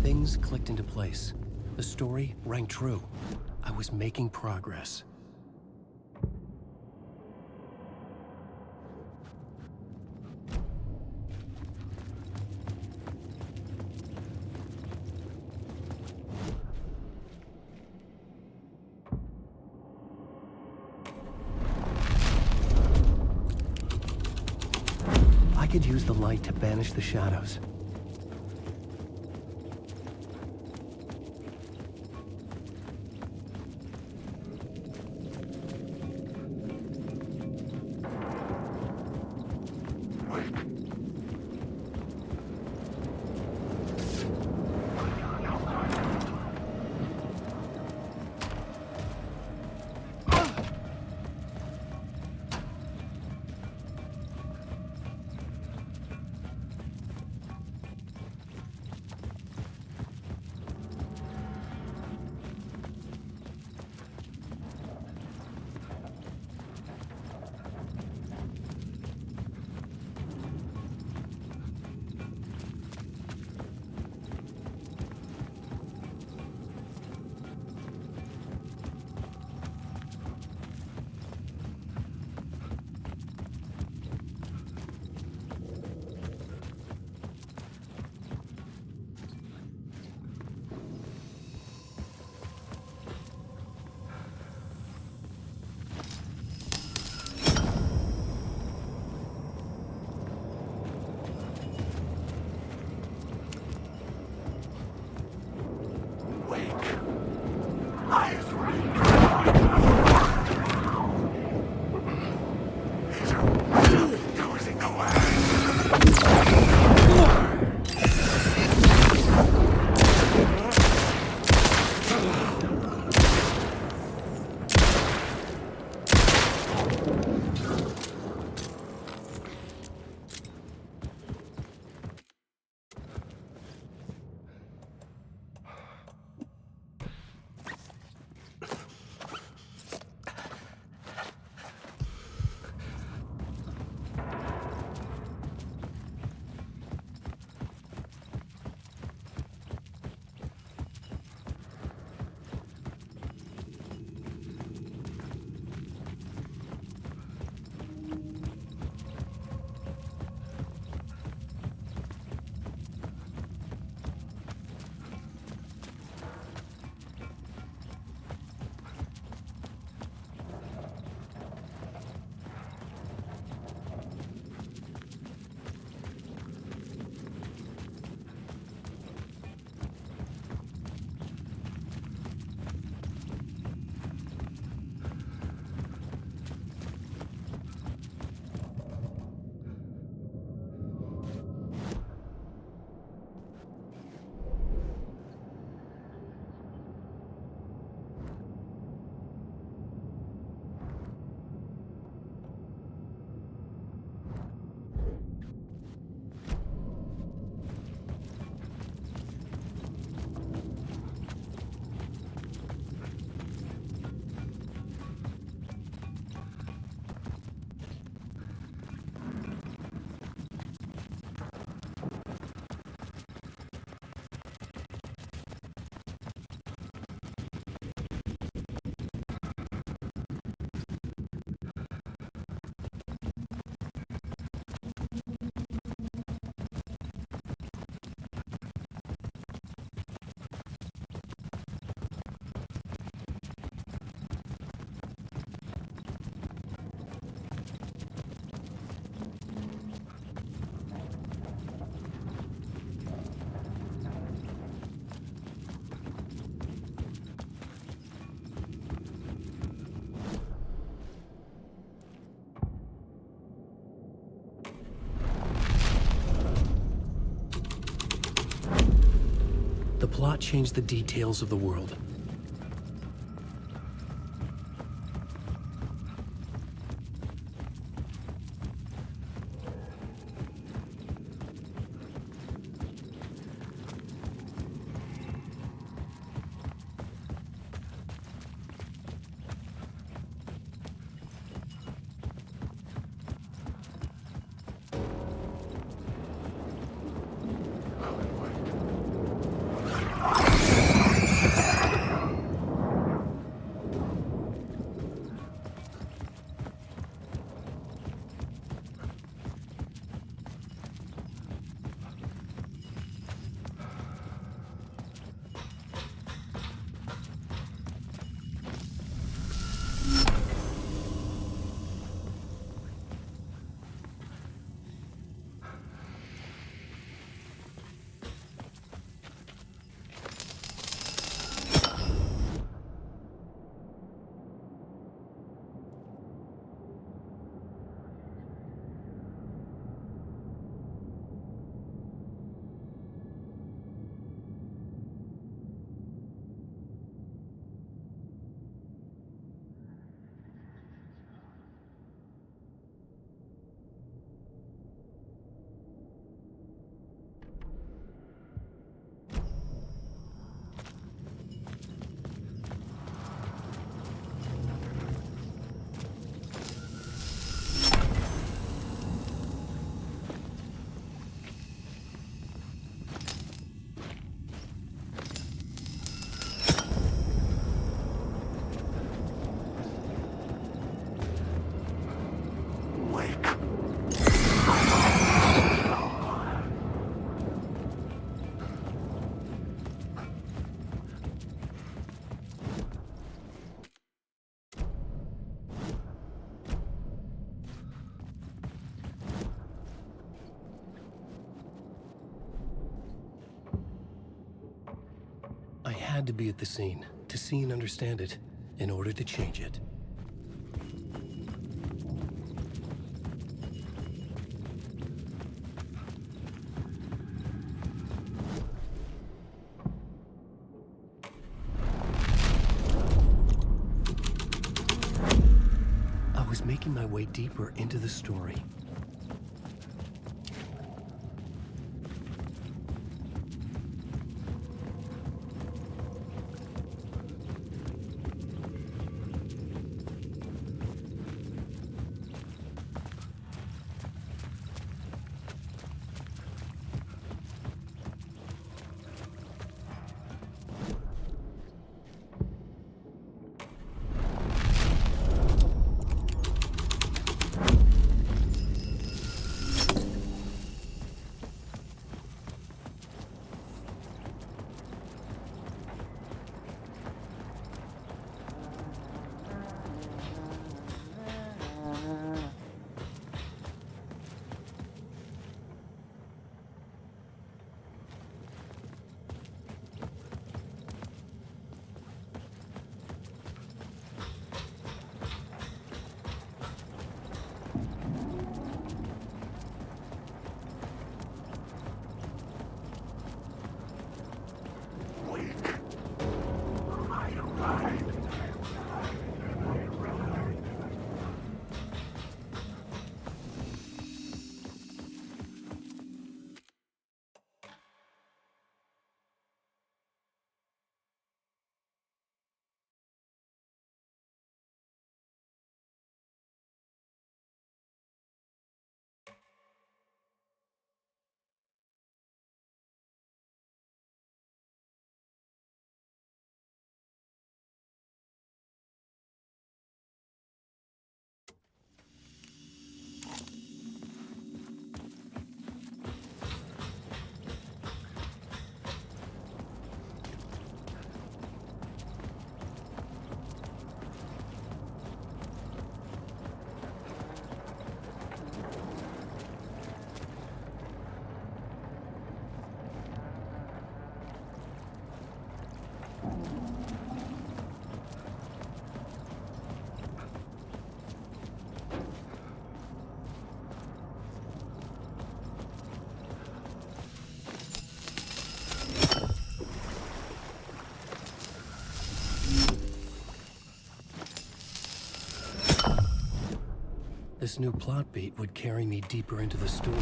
Things clicked into place. The story rang true. I was making progress. I could use the light to banish the shadows. The plot changed the details of the world. I had to be at the scene, to see and understand it, in order to change it. I was making my way deeper into the story. This new plot beat would carry me deeper into the story.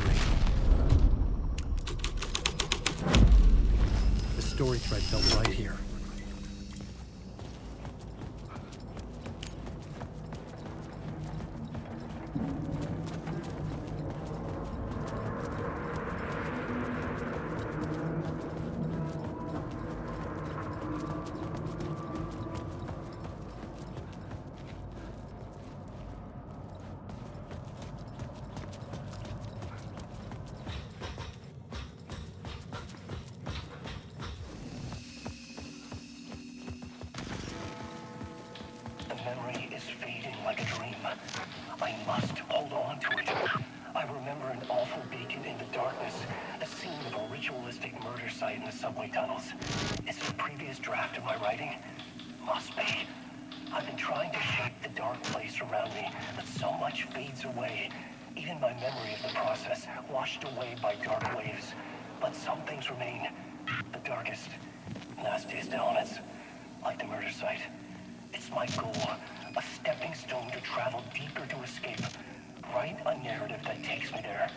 The story thread felt right here. The memory is fading like a dream. I must hold on to it. I remember an awful beacon in the darkness, a scene of a ritualistic murder site in the subway tunnels. Is it a previous draft of my writing? Must be. I've been trying to shape the dark place around me, but so much fades away. Even my memory of the process, washed away by dark waves. But some things remain. The darkest, nastiest elements, like the murder site. It's my goal, a stepping stone to travel deeper to escape. Write a narrative that takes me there.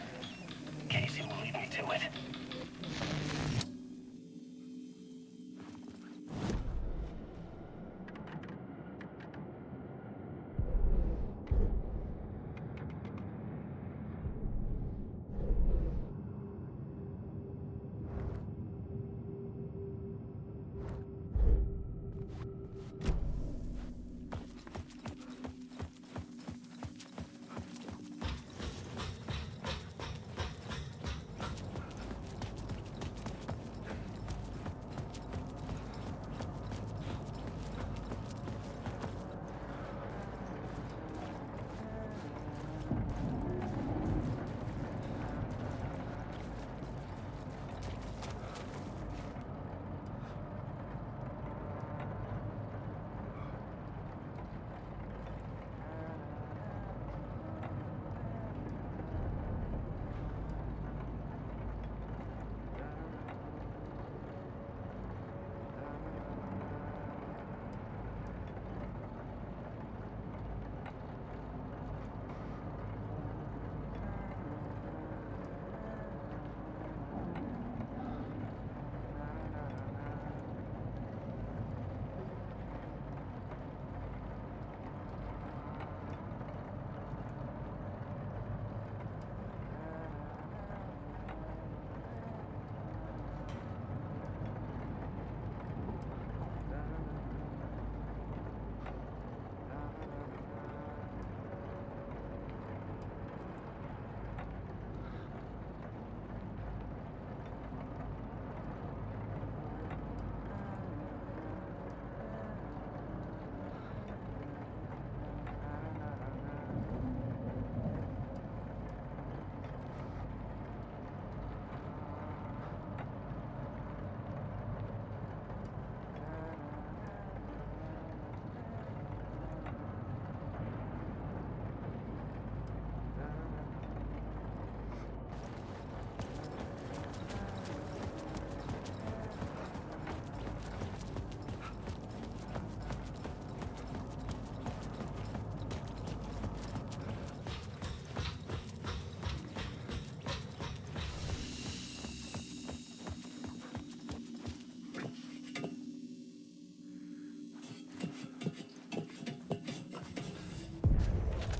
Casey will lead me to it.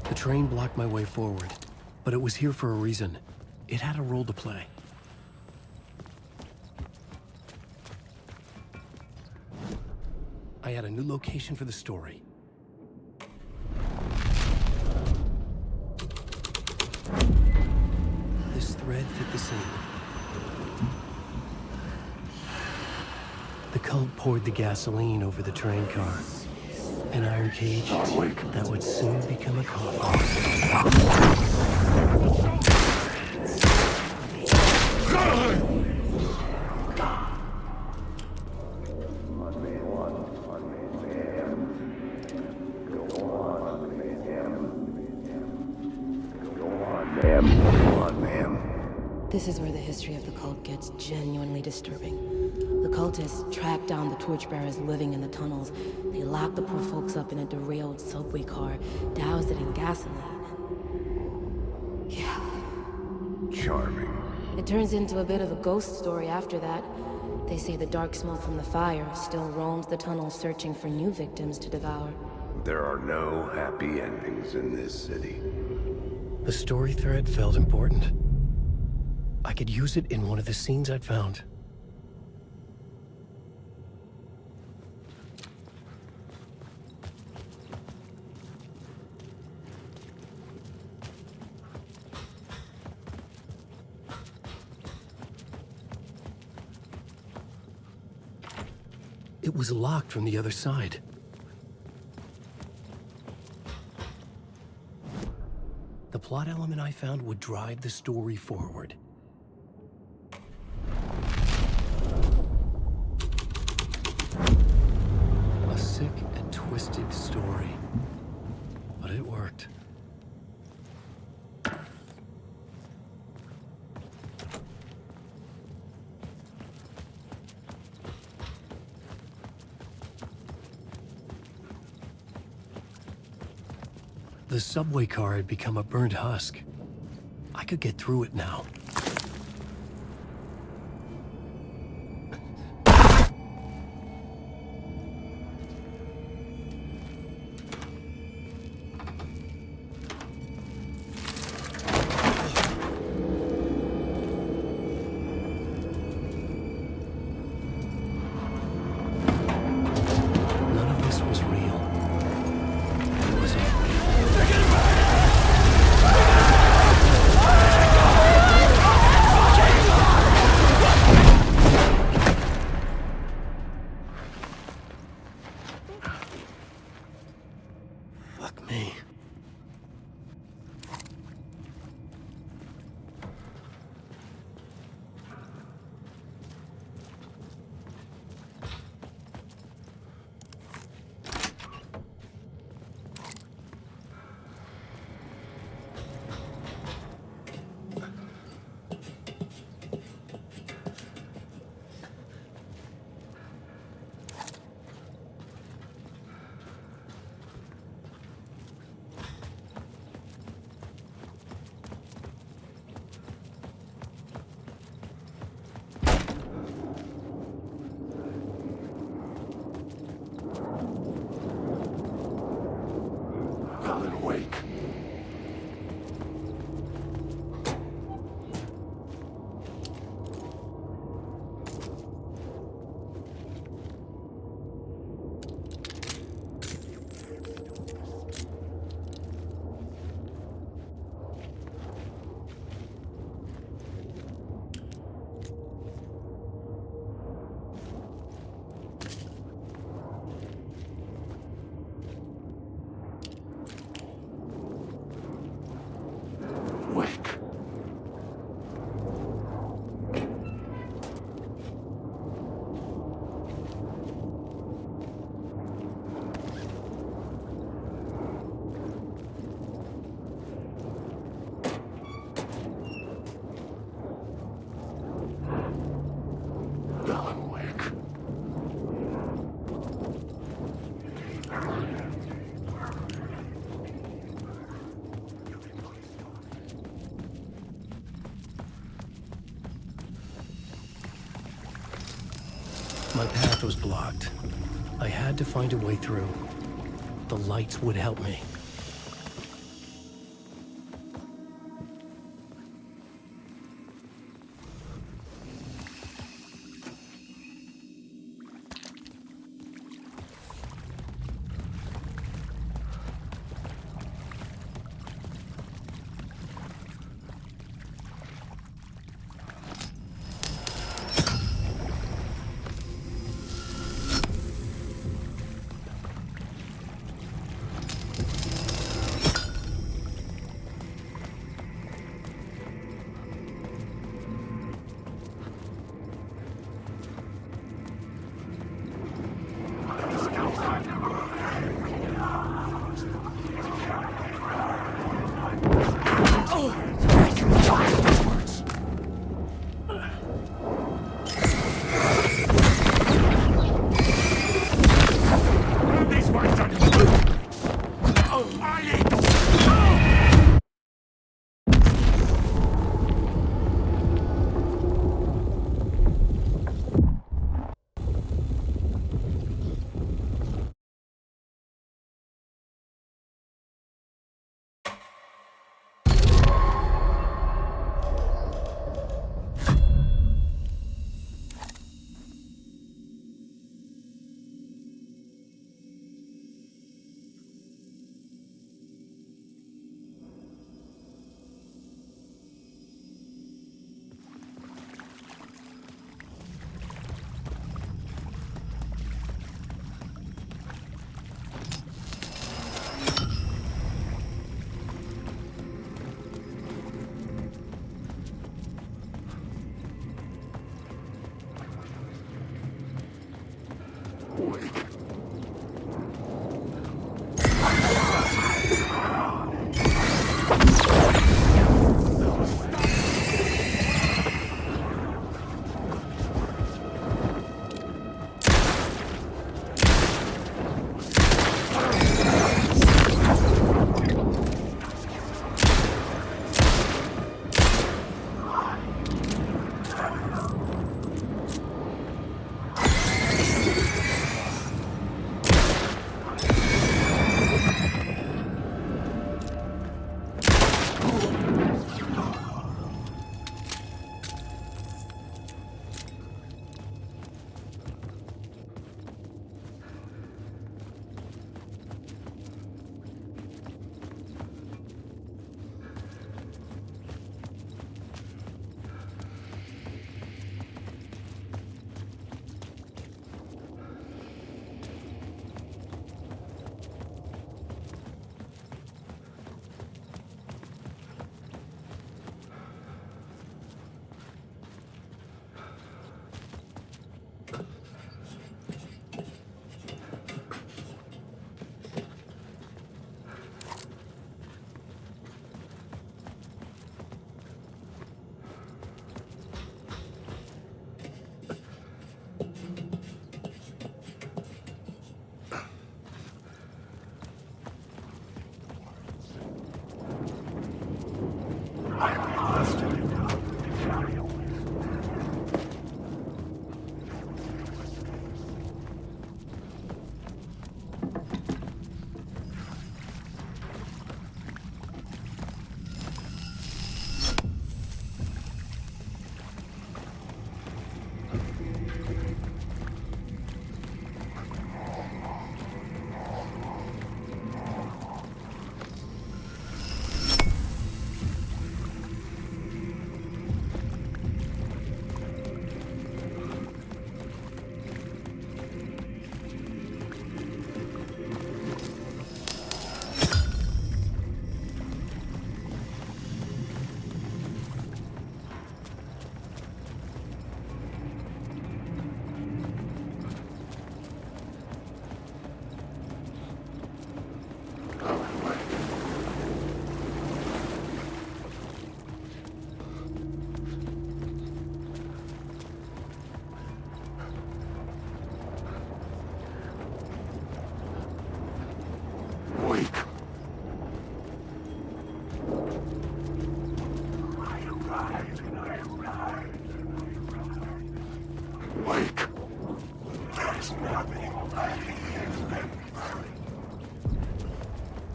The train blocked my way forward, but it was here for a reason. It had a role to play. I had a new location for the story. This thread fit the scene. The cult poured the gasoline over the train car. An iron cage that would soon become a coffin. This is where the history of the cult gets genuinely disturbing. The cultists tracked down the torchbearers living in the tunnels. They locked the poor folks up in a derailed subway car, doused it in gasoline. charming. It turns into a bit of a ghost story after that. They say the dark smoke from the fire still roams the tunnels searching for new victims to devour. There are no happy endings in this city. The story thread felt important. I could use it in one of the scenes I'd found. It was locked from the other side. The plot element I found would drive the story forward. A sick and twisted story, but it worked. The subway car had become a burnt husk. I could get through it now. None of this was real. It was all Fuck me. Alan Wake. Wake. Alan Wake. My path was blocked. I had to find a way through. The lights would help me.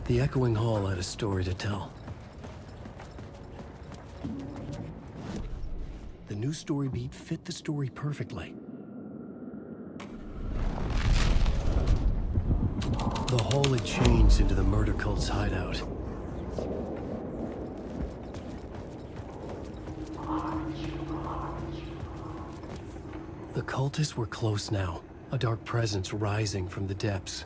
The echoing hall had a story to tell. The new story beat fit the story perfectly. The hall had changed into the murder cult's hideout. The cultists were close now, a dark presence rising from the depths.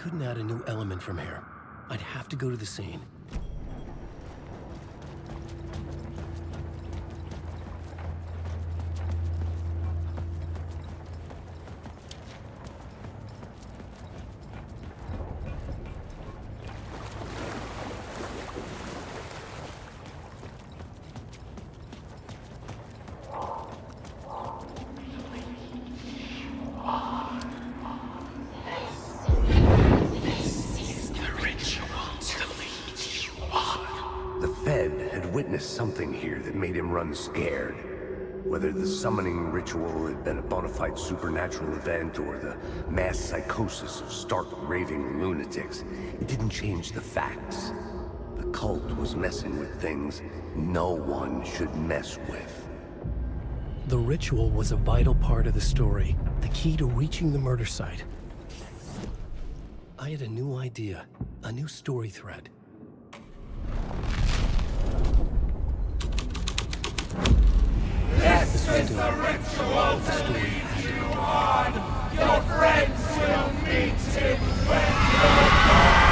couldn't add a new element from here. I'd have to go to the scene. Something here that made him run scared. Whether the summoning ritual had been a bona fide supernatural event or the mass psychosis of stark raving lunatics, it didn't change the facts. The cult was messing with things no one should mess with. The ritual was a vital part of the story, the key to reaching the murder site. I had a new idea, a new story thread. This is the ritual to lead you on. Your friends will meet him when you're gone.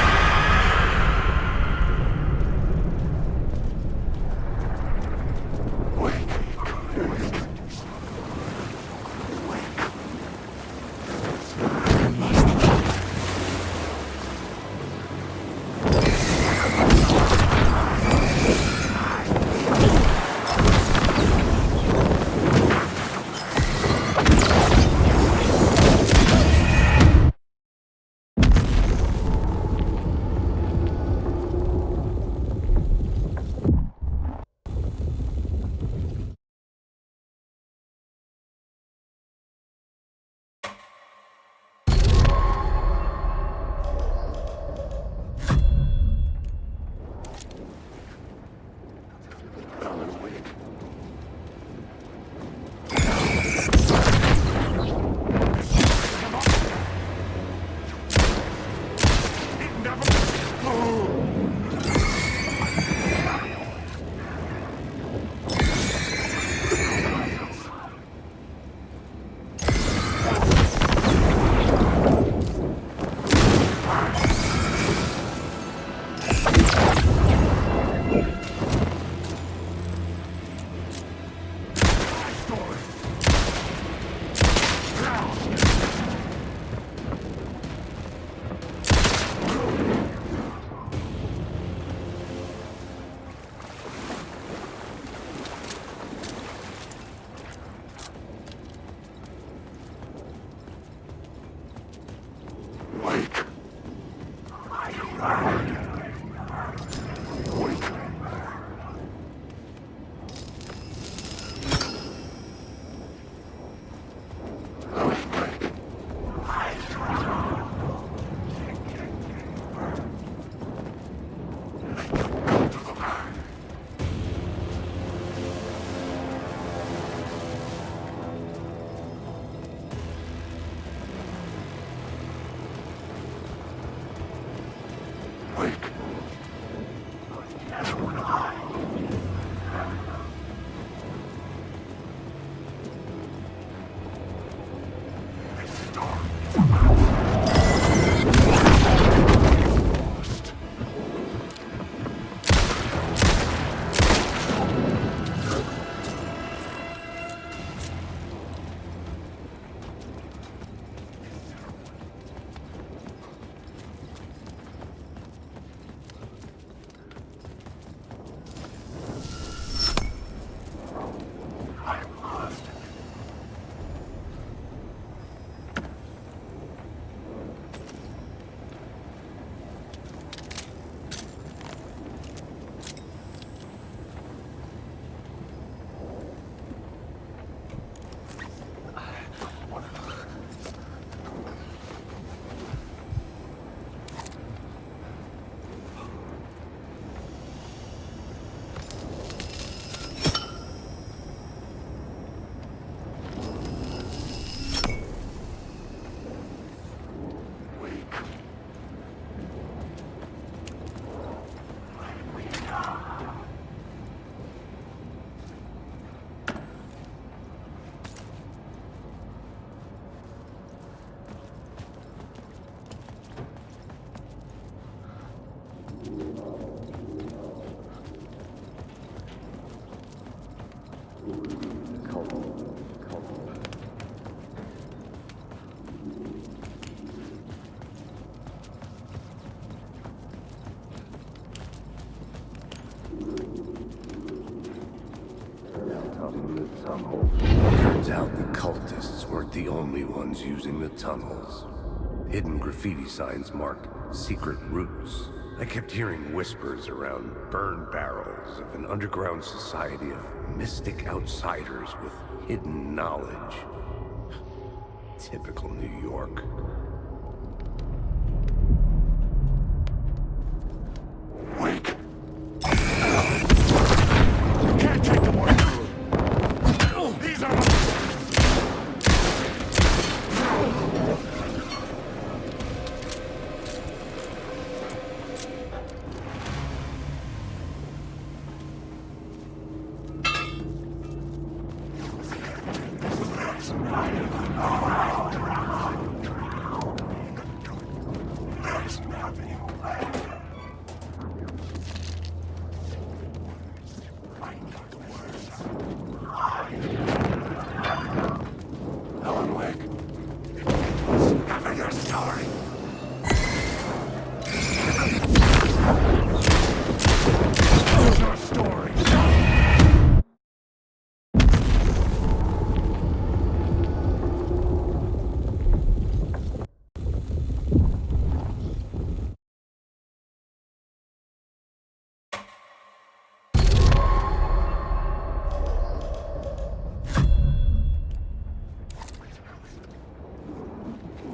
Turns out the cultists weren't the only ones using the tunnels. Hidden graffiti signs marked secret routes. I kept hearing whispers around burn barrels of an underground society of mystic outsiders with hidden knowledge. Typical New York. Wake! Can't take them way through! These are Alan Wake. Discover your story. Your story.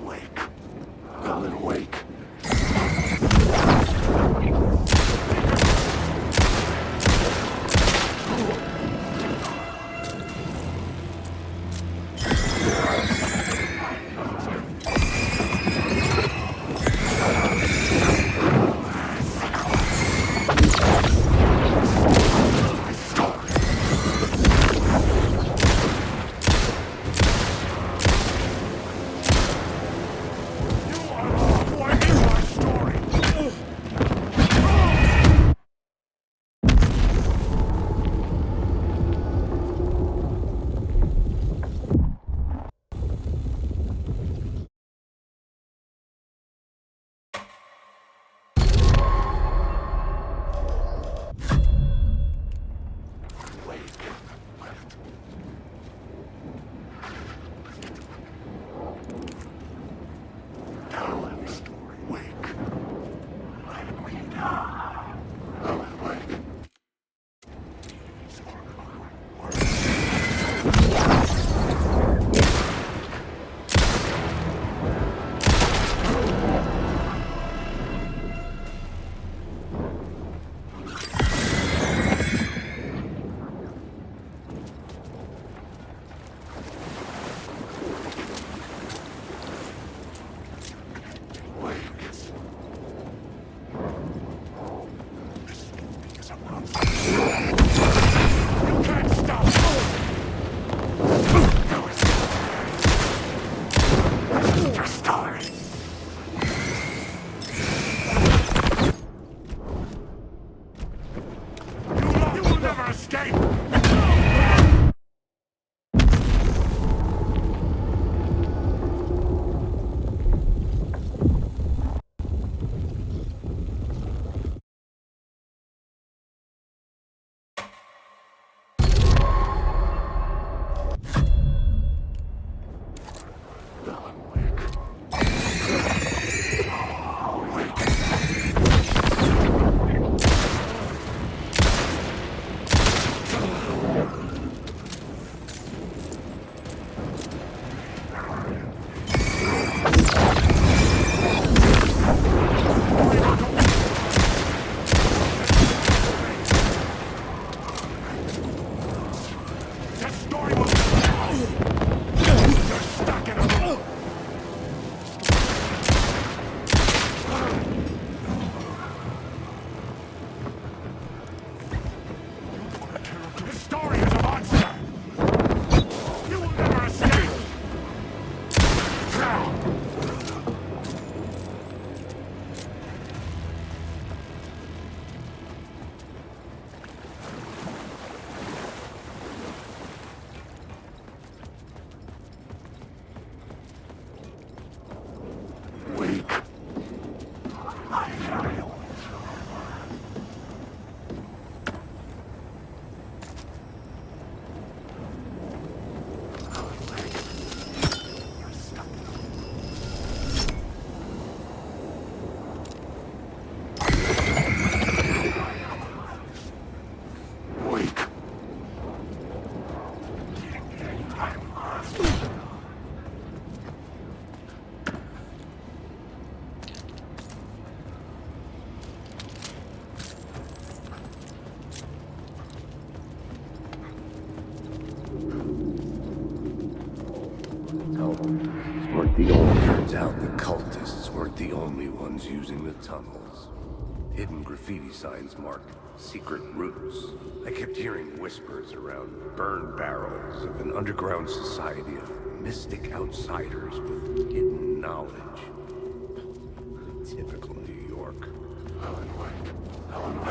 Wake. Alan Wake. weren't the only. Turns out the cultists weren't the only ones using the tunnels. Hidden graffiti signs marked secret routes. I kept hearing whispers around burn barrels of an underground society of mystic outsiders with hidden knowledge. Typical New York. Alan Wake. Alan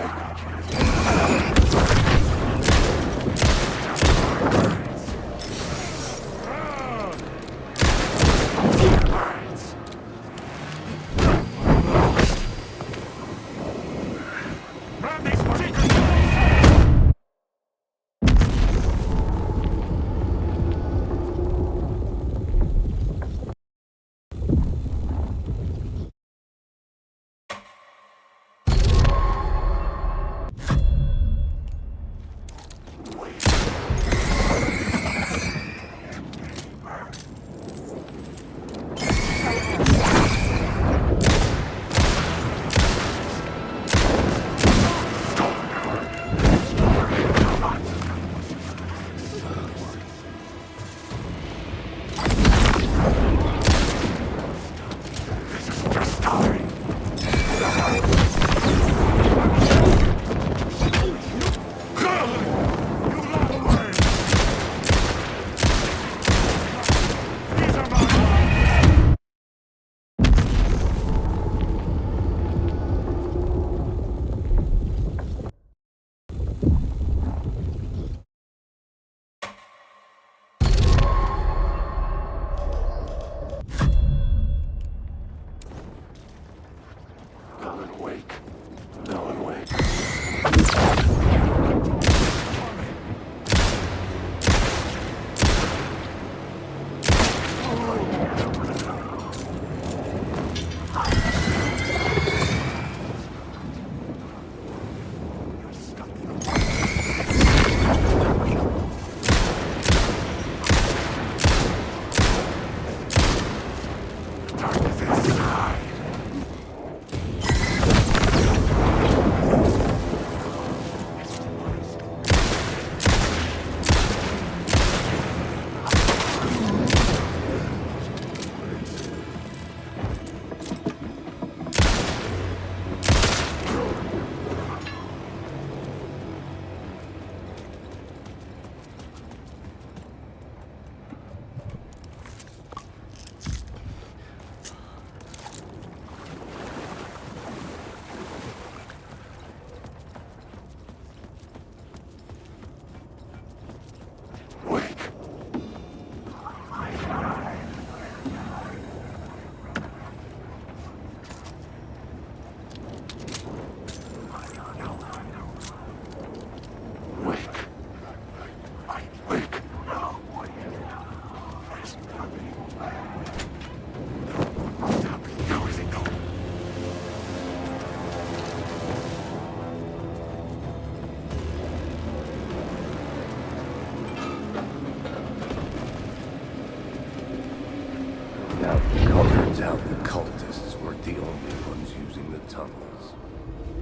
Turns out the cultists weren't the only ones using the tunnels.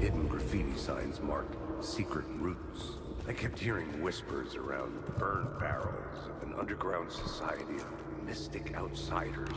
Hidden graffiti signs marked secret routes. I kept hearing whispers around burn barrels of an underground society of mystic outsiders.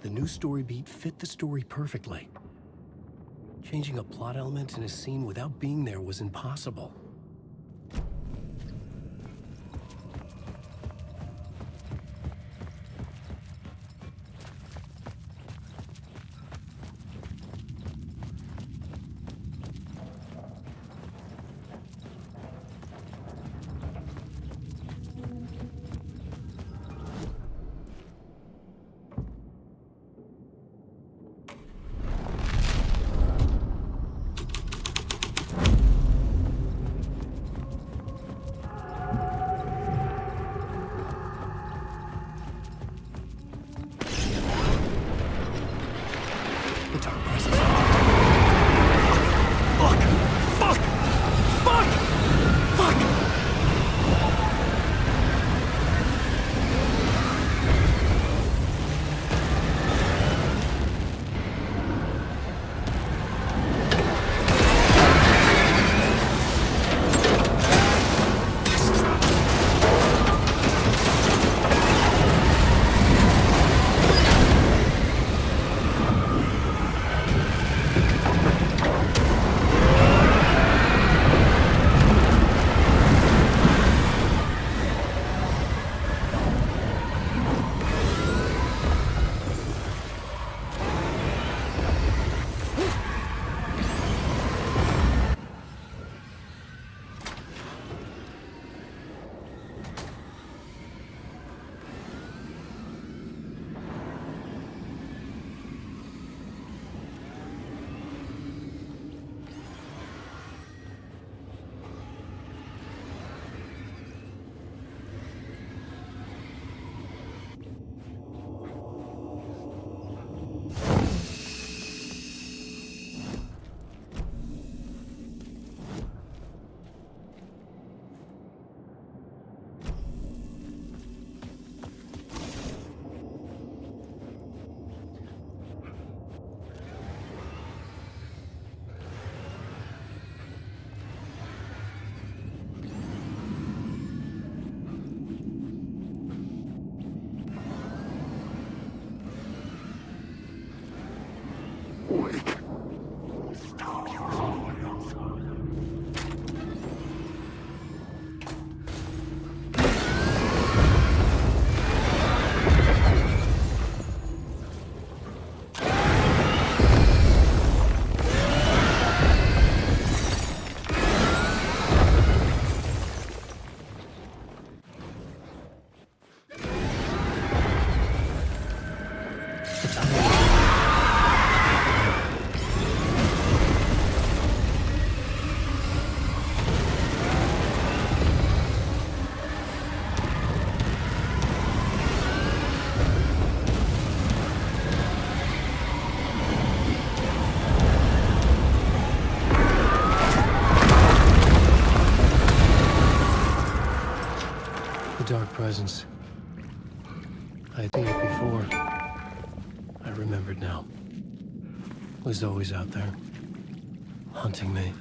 The new story beat fit the story perfectly. Changing a plot element in a scene without being there was impossible. presence. I had seen it before. I remembered now. It was always out there, hunting me.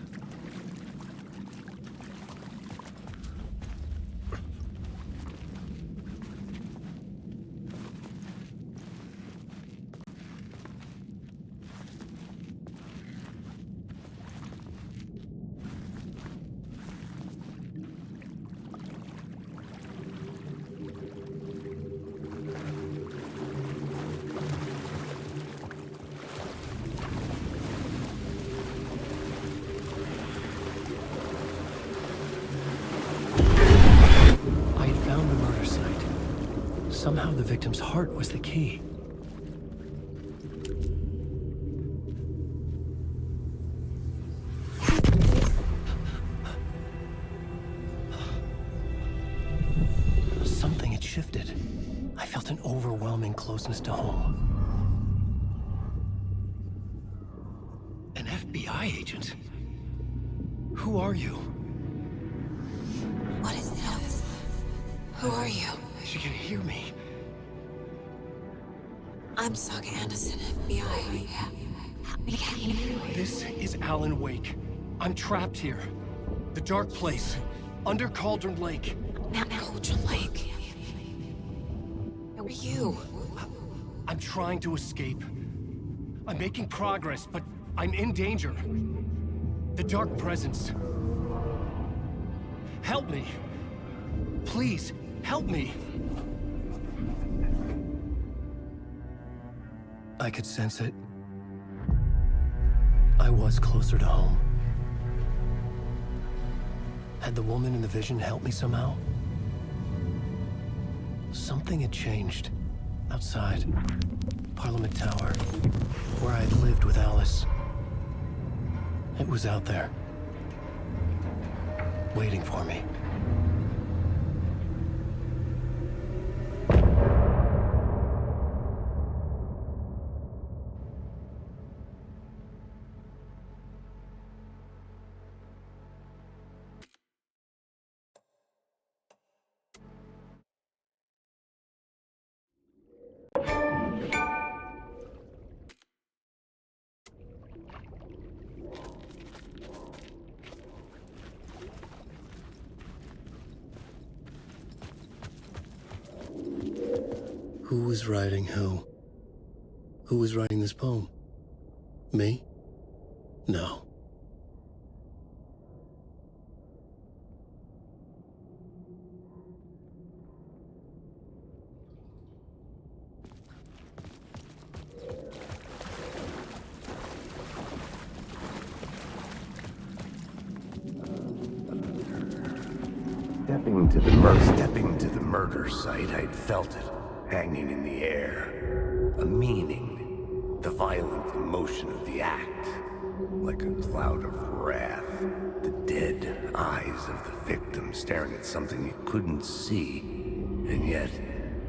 Somehow the victim's heart was the key. Something had shifted. I felt an overwhelming closeness to home. An FBI agent? Who are you? What is this? Who are you? She can hear me. I'm Saga Anderson, FBI. This is Alan Wake. I'm trapped here. The dark place. Under Cauldron Lake. Cauldron Lake? Who are you? I'm trying to escape. I'm making progress, but I'm in danger. The dark presence. Help me. Please, help me. I could sense it. I was closer to home. Had the woman in the vision helped me somehow? Something had changed. Outside. Parliament Tower. Where I'd lived with Alice. It was out there. Waiting for me. Who was writing who? Who was writing this poem? Me? No. Stepping to the murder site, I'd felt it, hanging in the air. A meaning, the violent emotion of the act, like a cloud of wrath. The dead eyes of the victim staring at something you couldn't see, and yet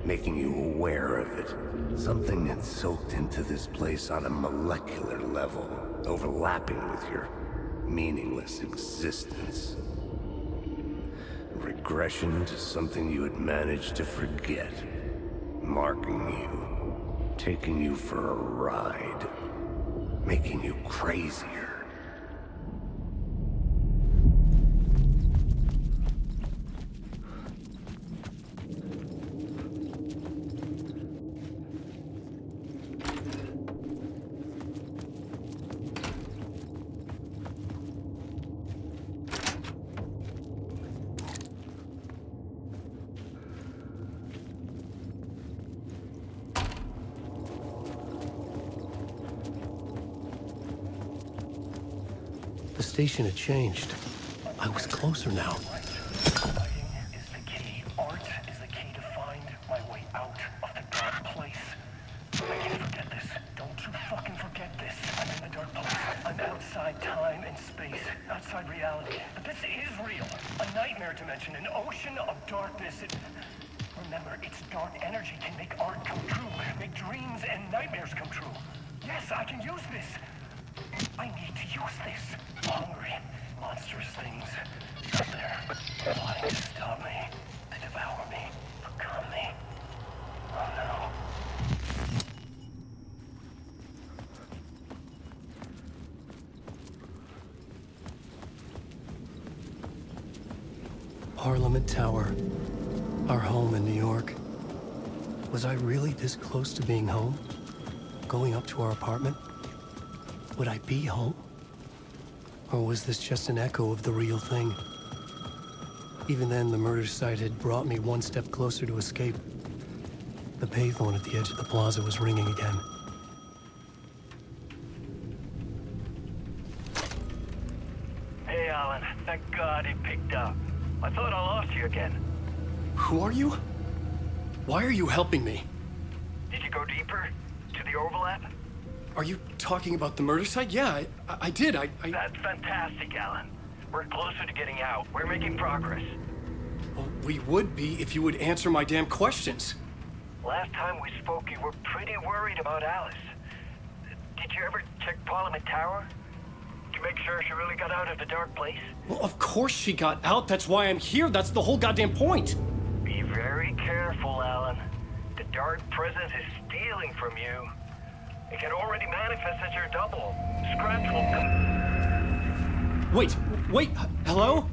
making you aware of it. Something had soaked into this place on a molecular level, overlapping with your meaningless existence. Regression to something you had managed to forget. Marking you. Taking you for a ride. Making you crazier. The station had changed. I was closer now. Writing is the key. Art is the key to find my way out of the dark place. I can't forget this. Don't you fucking forget this. I'm in the dark place. I'm outside time and space. Outside reality. But this is real. A nightmare dimension. An ocean of darkness. Remember, its dark energy can make art come true. Make dreams and nightmares come true. Yes, I can use this. I need to use this. Hungry, monstrous things out there, plotting to stop me, to devour me. Parliament Tower. Our home in New York. Was I really this close to being home? Going up to our apartment? Would I be home? Or was this just an echo of the real thing? Even then, the murder site had brought me one step closer to escape. The payphone at the edge of the plaza was ringing again. Hey, Alan. Thank God he picked up. I thought I lost you again. Who are you? Why are you helping me? Did you go deeper? To the overlap? Are you talking about the murder site? Yeah, I did. That's fantastic, Alan. We're closer to getting out. We're making progress. Well, we would be if you would answer my damn questions. Last time we spoke, you were pretty worried about Alice. Did you ever check Parliament Tower? To make sure she really got out of the dark place? Well, of course she got out. That's why I'm here. That's the whole goddamn point. Be very careful, Alan. The dark presence is stealing from you. It can already manifest as your double. Scratch will come. Wait, hello?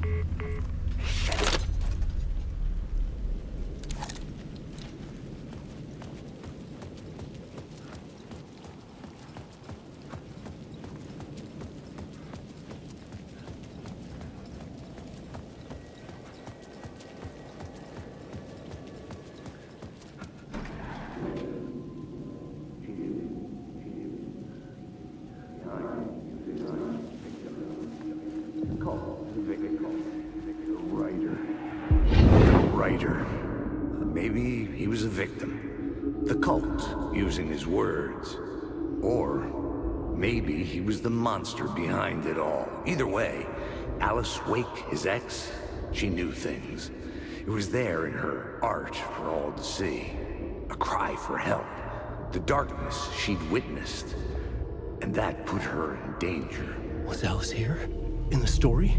Maybe he was a victim. The cult, using his words. Or maybe he was the monster behind it all. Either way, Alice Wake, his ex, she knew things. It was there in her art for all to see. A cry for help. The darkness she'd witnessed. And that put her in danger. Was Alice here? In the story?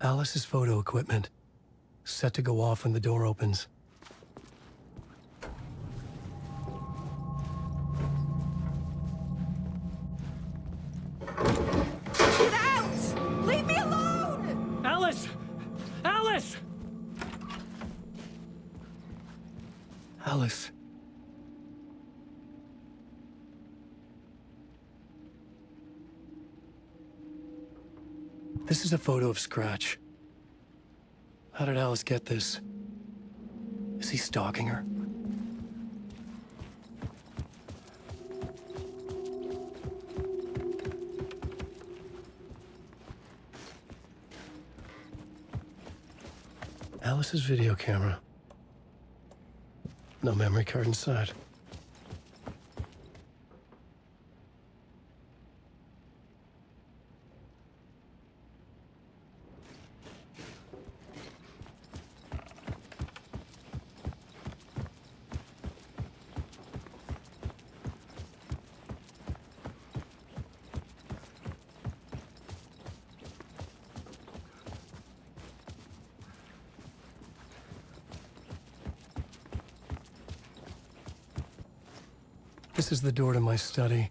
Alice's photo equipment, set to go off when the door opens. Get out! Leave me alone! Alice! Alice! Alice. This is a photo of Scratch. How did Alice get this? Is he stalking her? Alice's video camera. No memory card inside. This is the door to my study,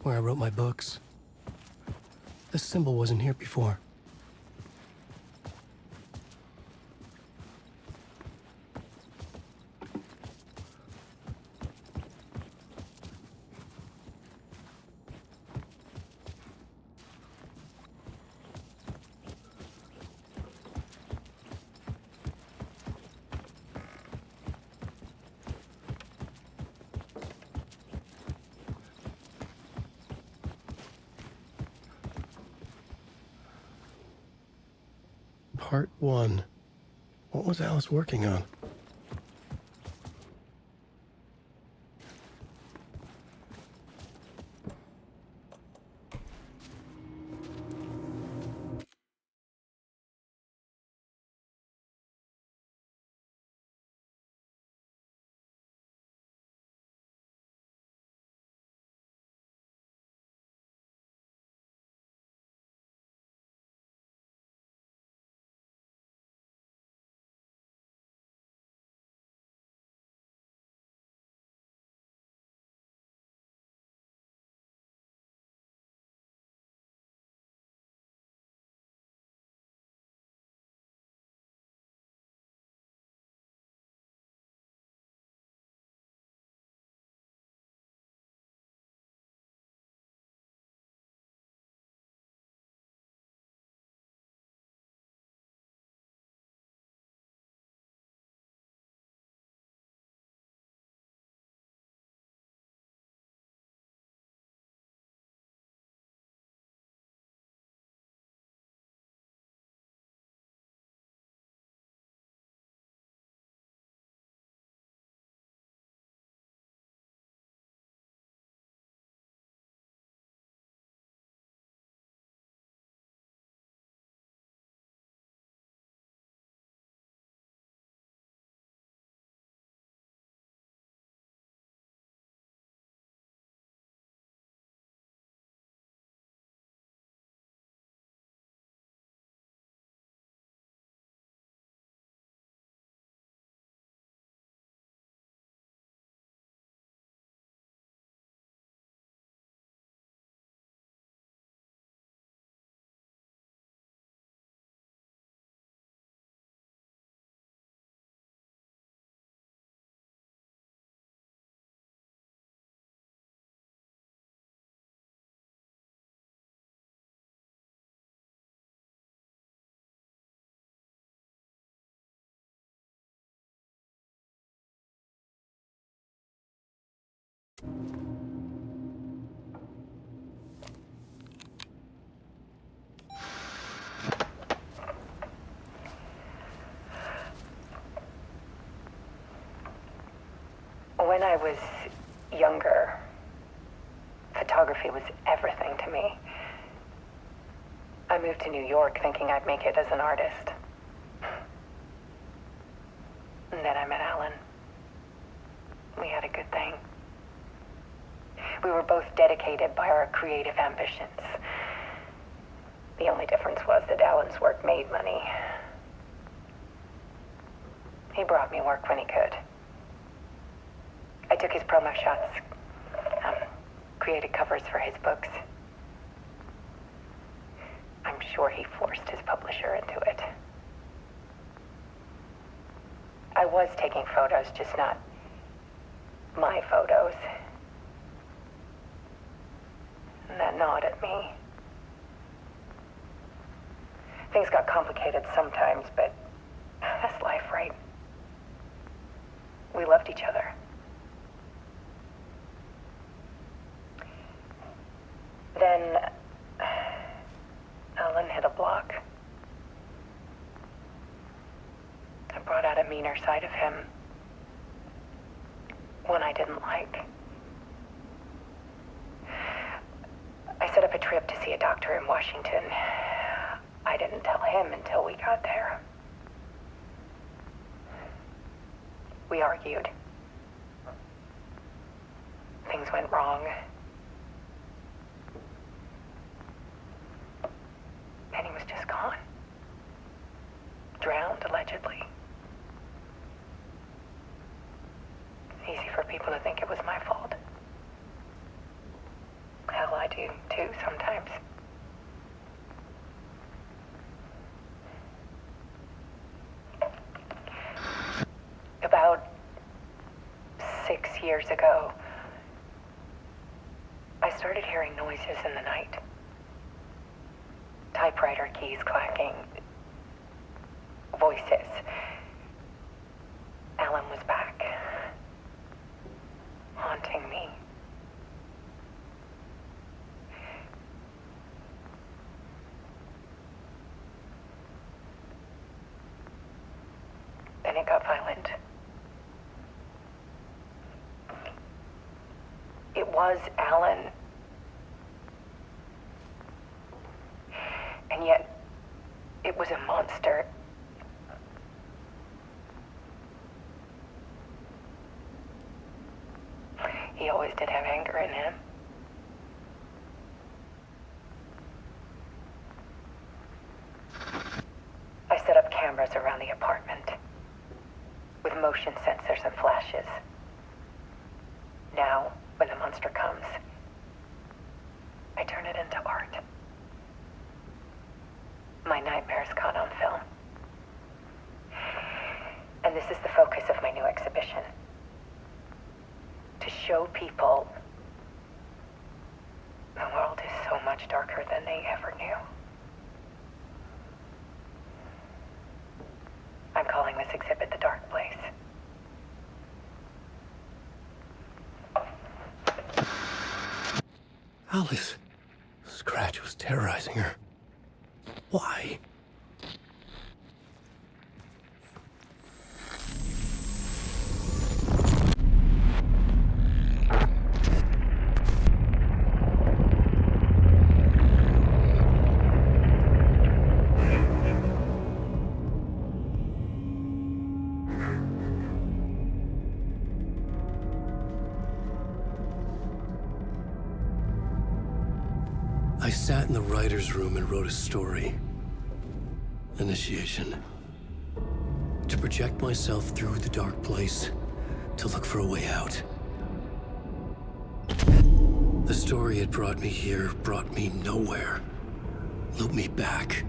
where I wrote my books. This symbol wasn't here before. Part 1. What was Alice working on? When I was younger, photography was everything to me. I moved to New York thinking I'd make it as an artist. And then I met Alan. We had a good thing. We were both dedicated by our creative ambitions. The only difference was that Alan's work made money. He brought me work when he could. I took his promo shots, created covers for his books. I'm sure he forced his publisher into it. I was taking photos, just not my photos. And that gnawed at me. Things got complicated sometimes, but that's life, right? We loved each other. Then Alan hit a block. I brought out a meaner side of him. One I didn't like. I set up a trip to see a doctor in Washington. I didn't tell him until we got there. We argued. Things went wrong. Penny was just gone. Drowned, allegedly. It's easy for people to think it was my fault. Hell, I do too sometimes. About 6 years ago, I started hearing noises in the night. Typewriter keys clacking. Voices. Alan was back. Haunting me. Then it got violent. It was Alan. And yet, it was a monster. He always did have anger in him. I set up cameras around the apartment with motion sensors and flashes. Now, when the monster comes, I turn it into art. My nightmares caught on film. And this is the focus of my new exhibition. To show people the world is so much darker than they ever knew. I'm calling this exhibit The Dark Place. Alice. Scratch was terrorizing her. Why? I sat in the writer's room and wrote a story. Initiation. To project myself through the dark place, to look for a way out. The story had brought me here, brought me nowhere. Looped me back.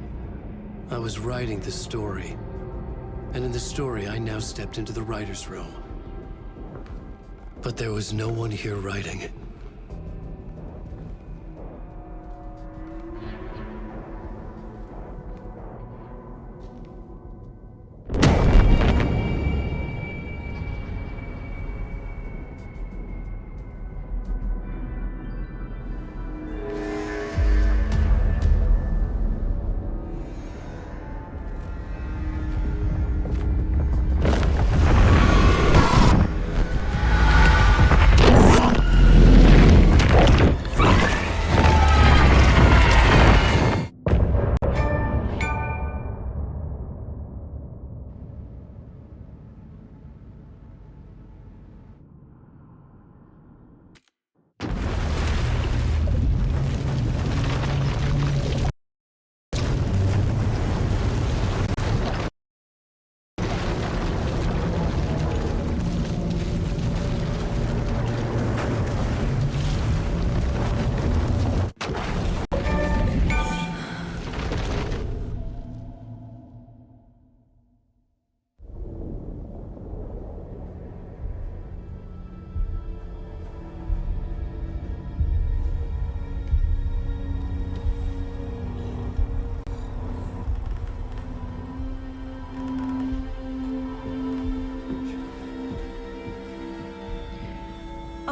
I was writing the story. And in the story, I now stepped into the writer's room. But there was no one here writing it.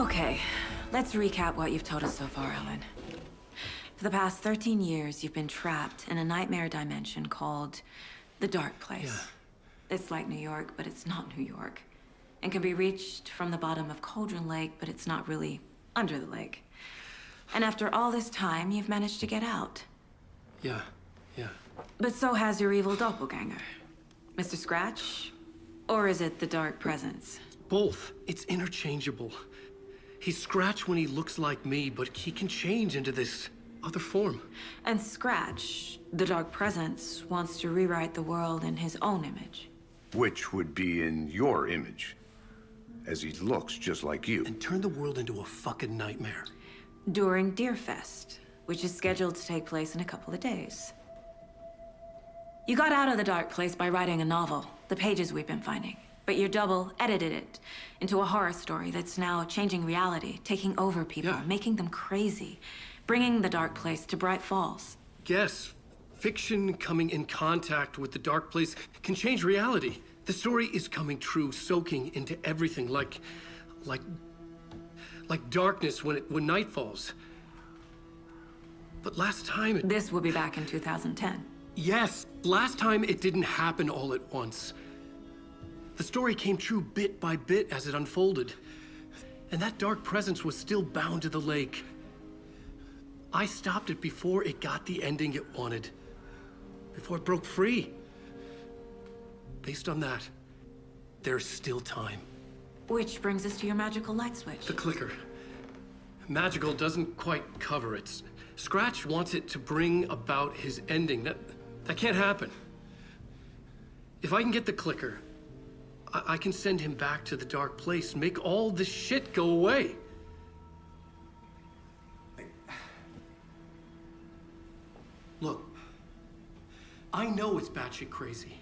Okay, let's recap what you've told us so far, Alan. For the past 13 years, you've been trapped in a nightmare dimension called the Dark Place. Yeah. It's like New York, but it's not New York. And can be reached from the bottom of Cauldron Lake, but it's not really under the lake. And after all this time, you've managed to get out. Yeah. But so has your evil doppelganger. Mr. Scratch? Or is it the Dark Presence? Both. It's interchangeable. He's Scratch when he looks like me, but he can change into this other form. And Scratch, the Dark Presence, wants to rewrite the world in his own image. Which would be in your image, as he looks just like you. And turn the world into a fucking nightmare. During Deerfest, which is scheduled to take place in a couple of days. You got out of the Dark Place by writing a novel, the pages we've been finding. But your double edited it into a horror story that's now changing reality, taking over people, making them crazy, bringing the Dark Place to Bright Falls. Yes, fiction coming in contact with the Dark Place can change reality. The story is coming true, soaking into everything, like darkness when night falls. But last time This will be back in 2010. Yes, last time it didn't happen all at once. The story came true bit by bit as it unfolded. And that Dark Presence was still bound to the lake. I stopped it before it got the ending it wanted. Before it broke free. Based on that, there's still time. Which brings us to your magical light switch. The clicker. Magical doesn't quite cover it. Scratch wants it to bring about his ending. That can't happen. If I can get the clicker, I can send him back to the Dark Place, make all this shit go away. Look, I know it's batshit crazy.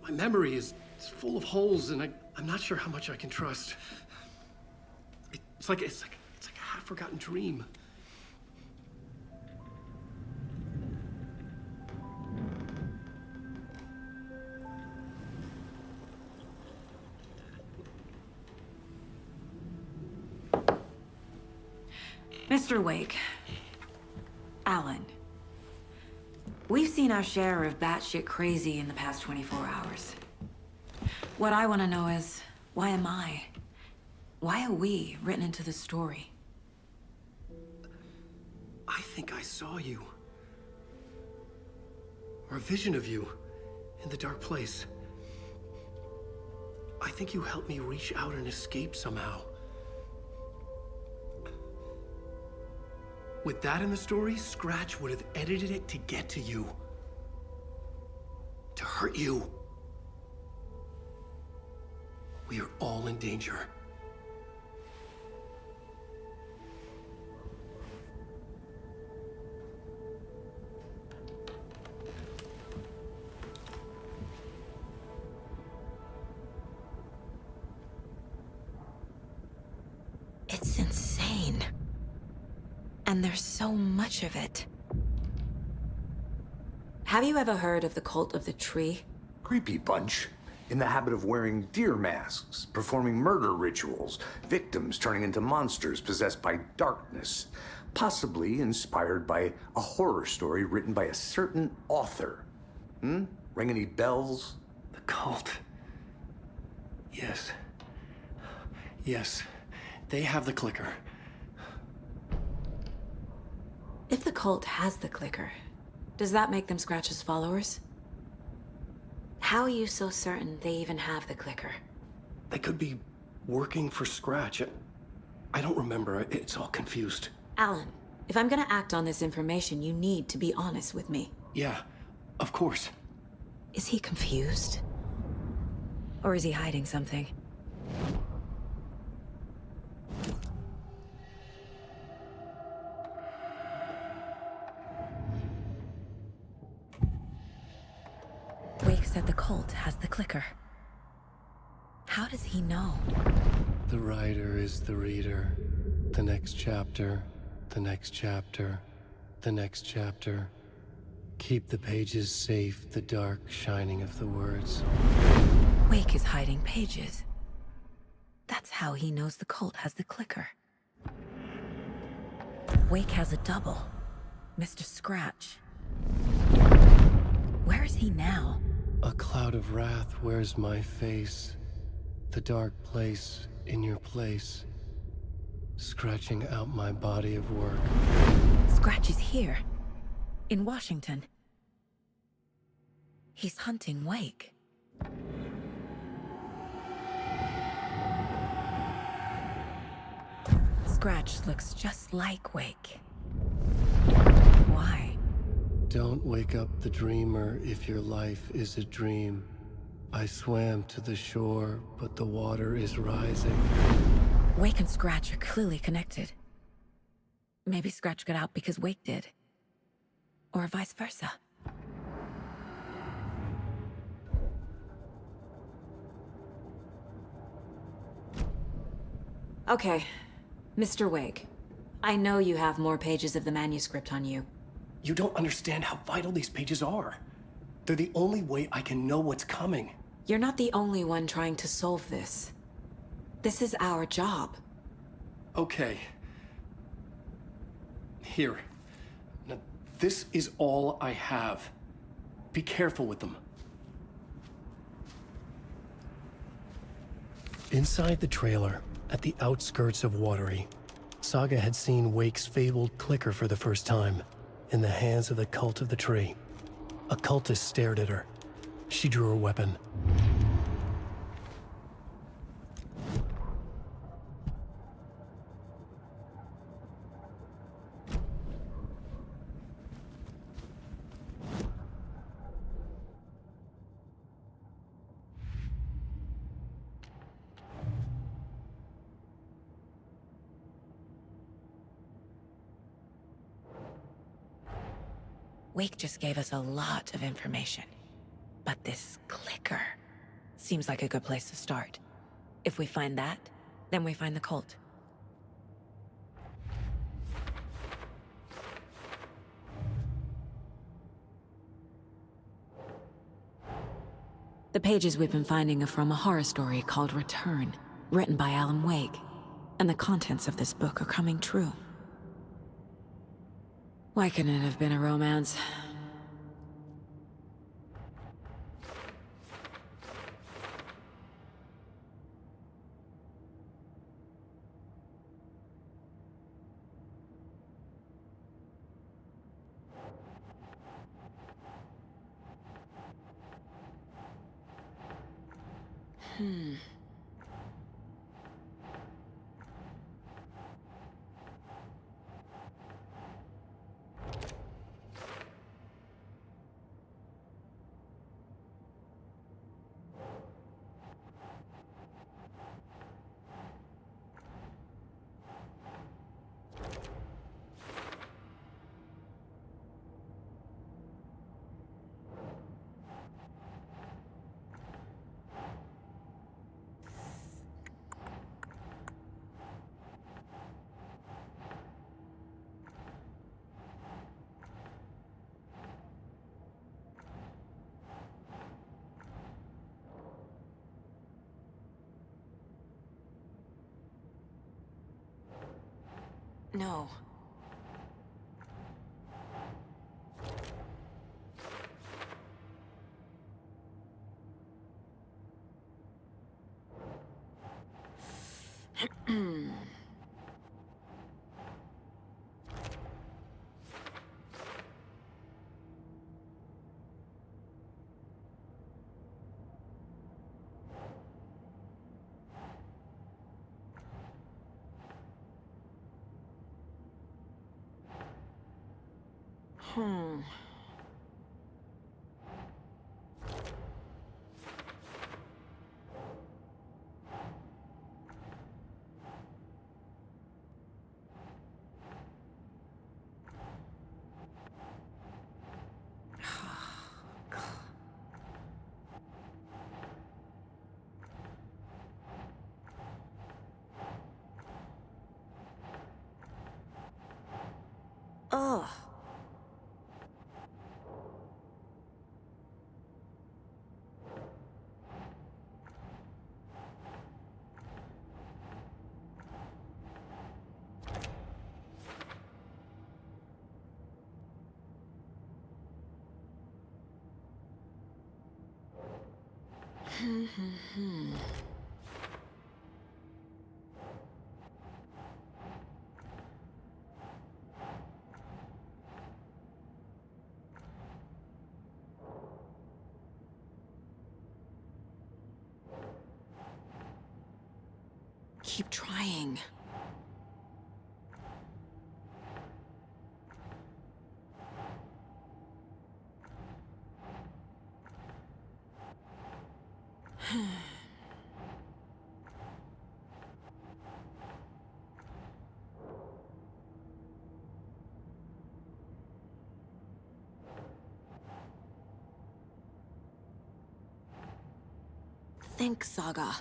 My memory is full of holes, and I'm not sure how much I can trust. It's like a half-forgotten dream. Mr. Wake, Alan, we've seen our share of batshit crazy in the past 24 hours. What I want to know is, why am I? Why are we written into the story? I think I saw you. Or a vision of you in the Dark Place. I think you helped me reach out and escape somehow. With that in the story, Scratch would have edited it to get to you. To hurt you. We are all in danger. It's insane. And there's so much of it. Have you ever heard of the Cult of the Tree? Creepy bunch. In the habit of wearing deer masks, performing murder rituals, victims turning into monsters possessed by darkness, possibly inspired by a horror story written by a certain author. Ring any bells? The cult. Yes. Yes. They have the clicker. If the cult has the clicker, does that make them Scratch's followers? How are you so certain they even have the clicker? They could be working for Scratch. I don't remember. It's all confused. Alan, if I'm gonna act on this information, you need to be honest with me. Yeah, of course. Is he confused? Or is he hiding something? Wake said the cult has the clicker. How does he know? The writer is the reader. The next chapter, the next chapter, the next chapter. Keep the pages safe, the dark shining of the words. Wake is hiding pages. That's how he knows the cult has the clicker. Wake has a double. Mr. Scratch. Where is he now? A cloud of wrath wears my face. The dark place in your place. Scratching out my body of work. Scratch is here. In Washington. He's hunting Wake. Scratch looks just like Wake. Why? Don't wake up the dreamer if your life is a dream. I swam to the shore, but the water is rising. Wake and Scratch are clearly connected. Maybe Scratch got out because Wake did. Or vice versa. Okay, Mr. Wake. I know you have more pages of the manuscript on you. You don't understand how vital these pages are. They're the only way I can know what's coming. You're not the only one trying to solve this. This is our job. Okay. Here. Now, this is all I have. Be careful with them. Inside the trailer, at the outskirts of Watery, Saga had seen Wake's fabled clicker for the first time, in the hands of the Cult of the Tree. A cultist stared at her. She drew her weapon. Wake just gave us a lot of information. But this clicker seems like a good place to start. If we find that, then we find the cult. The pages we've been finding are from a horror story called Return, written by Alan Wake. And the contents of this book are coming true. Why couldn't it have been a romance? No. Ugh. Keep trying. Think, Saga.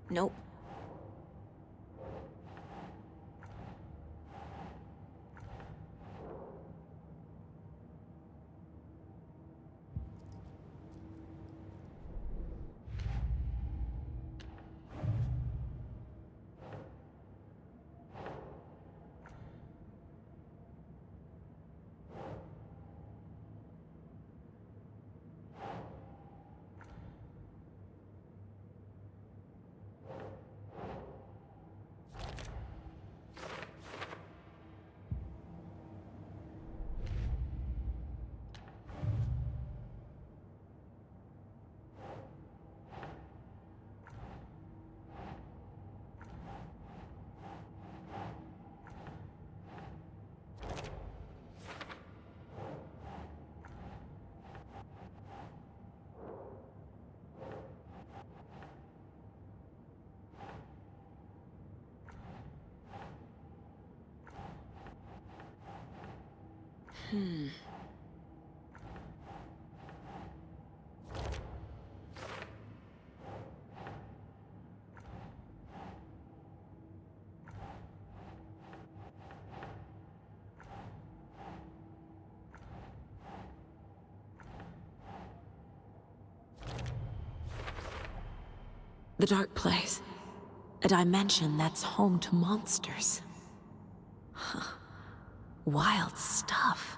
Nope. The Dark Place. A dimension that's home to monsters. Huh. Wild stuff.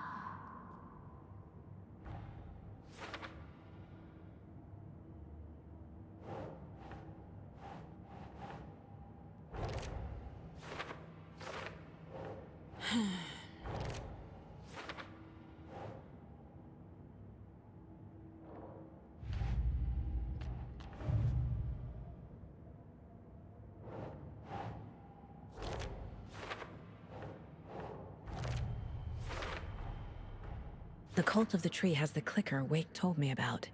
The Cult of the Tree has the clicker Wake told me about.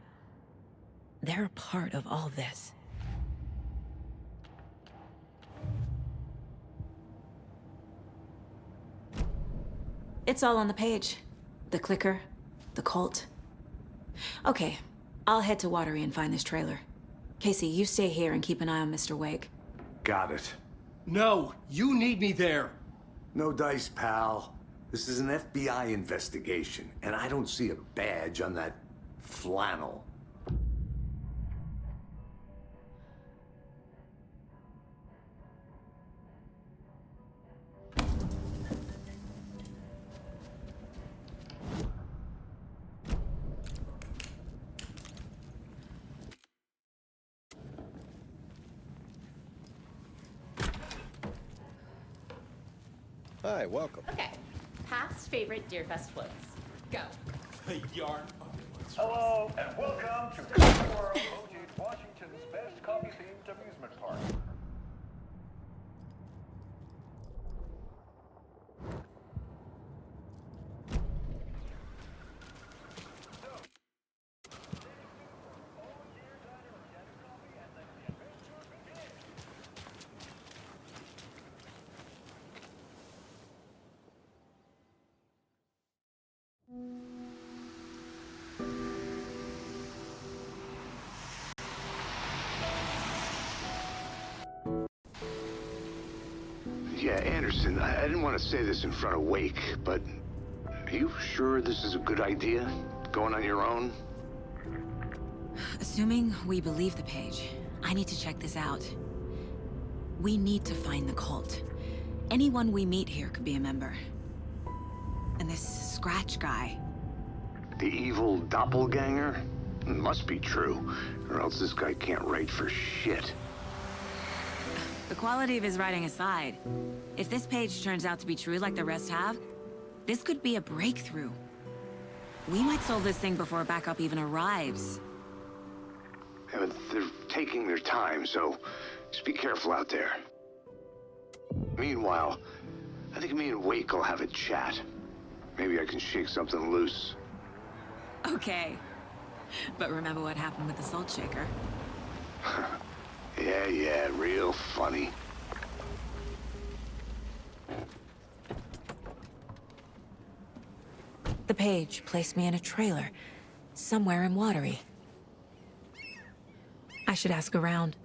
They're a part of all this. It's all on the page. The clicker, the cult. Okay, I'll head to Watery and find this trailer. Casey, you stay here and keep an eye on Mr. Wake. Got it. No, you need me there. No dice, pal. This is an FBI investigation, and I don't see a badge on that flannel. Hi, welcome. Okay. Past favorite Deerfest floats. Go. Yarn. Hello, and welcome to Coffee World, Washington's best coffee-themed amusement park. Yeah, Anderson, I didn't want to say this in front of Wake, but are you sure this is a good idea? Going on your own? Assuming we believe the page, I need to check this out. We need to find the cult. Anyone we meet here could be a member. And this Scratch guy. The evil doppelganger? Must be true, or else this guy can't write for shit. The quality of his writing aside, if this page turns out to be true like the rest have, this could be a breakthrough. We might solve this thing before backup even arrives. Yeah, but they're taking their time, so just be careful out there. Meanwhile, I think me and Wake will have a chat. Maybe I can shake something loose. Okay. But remember what happened with the Salt Shaker? Yeah, real funny. The page placed me in a trailer, somewhere in Watery. I should ask around.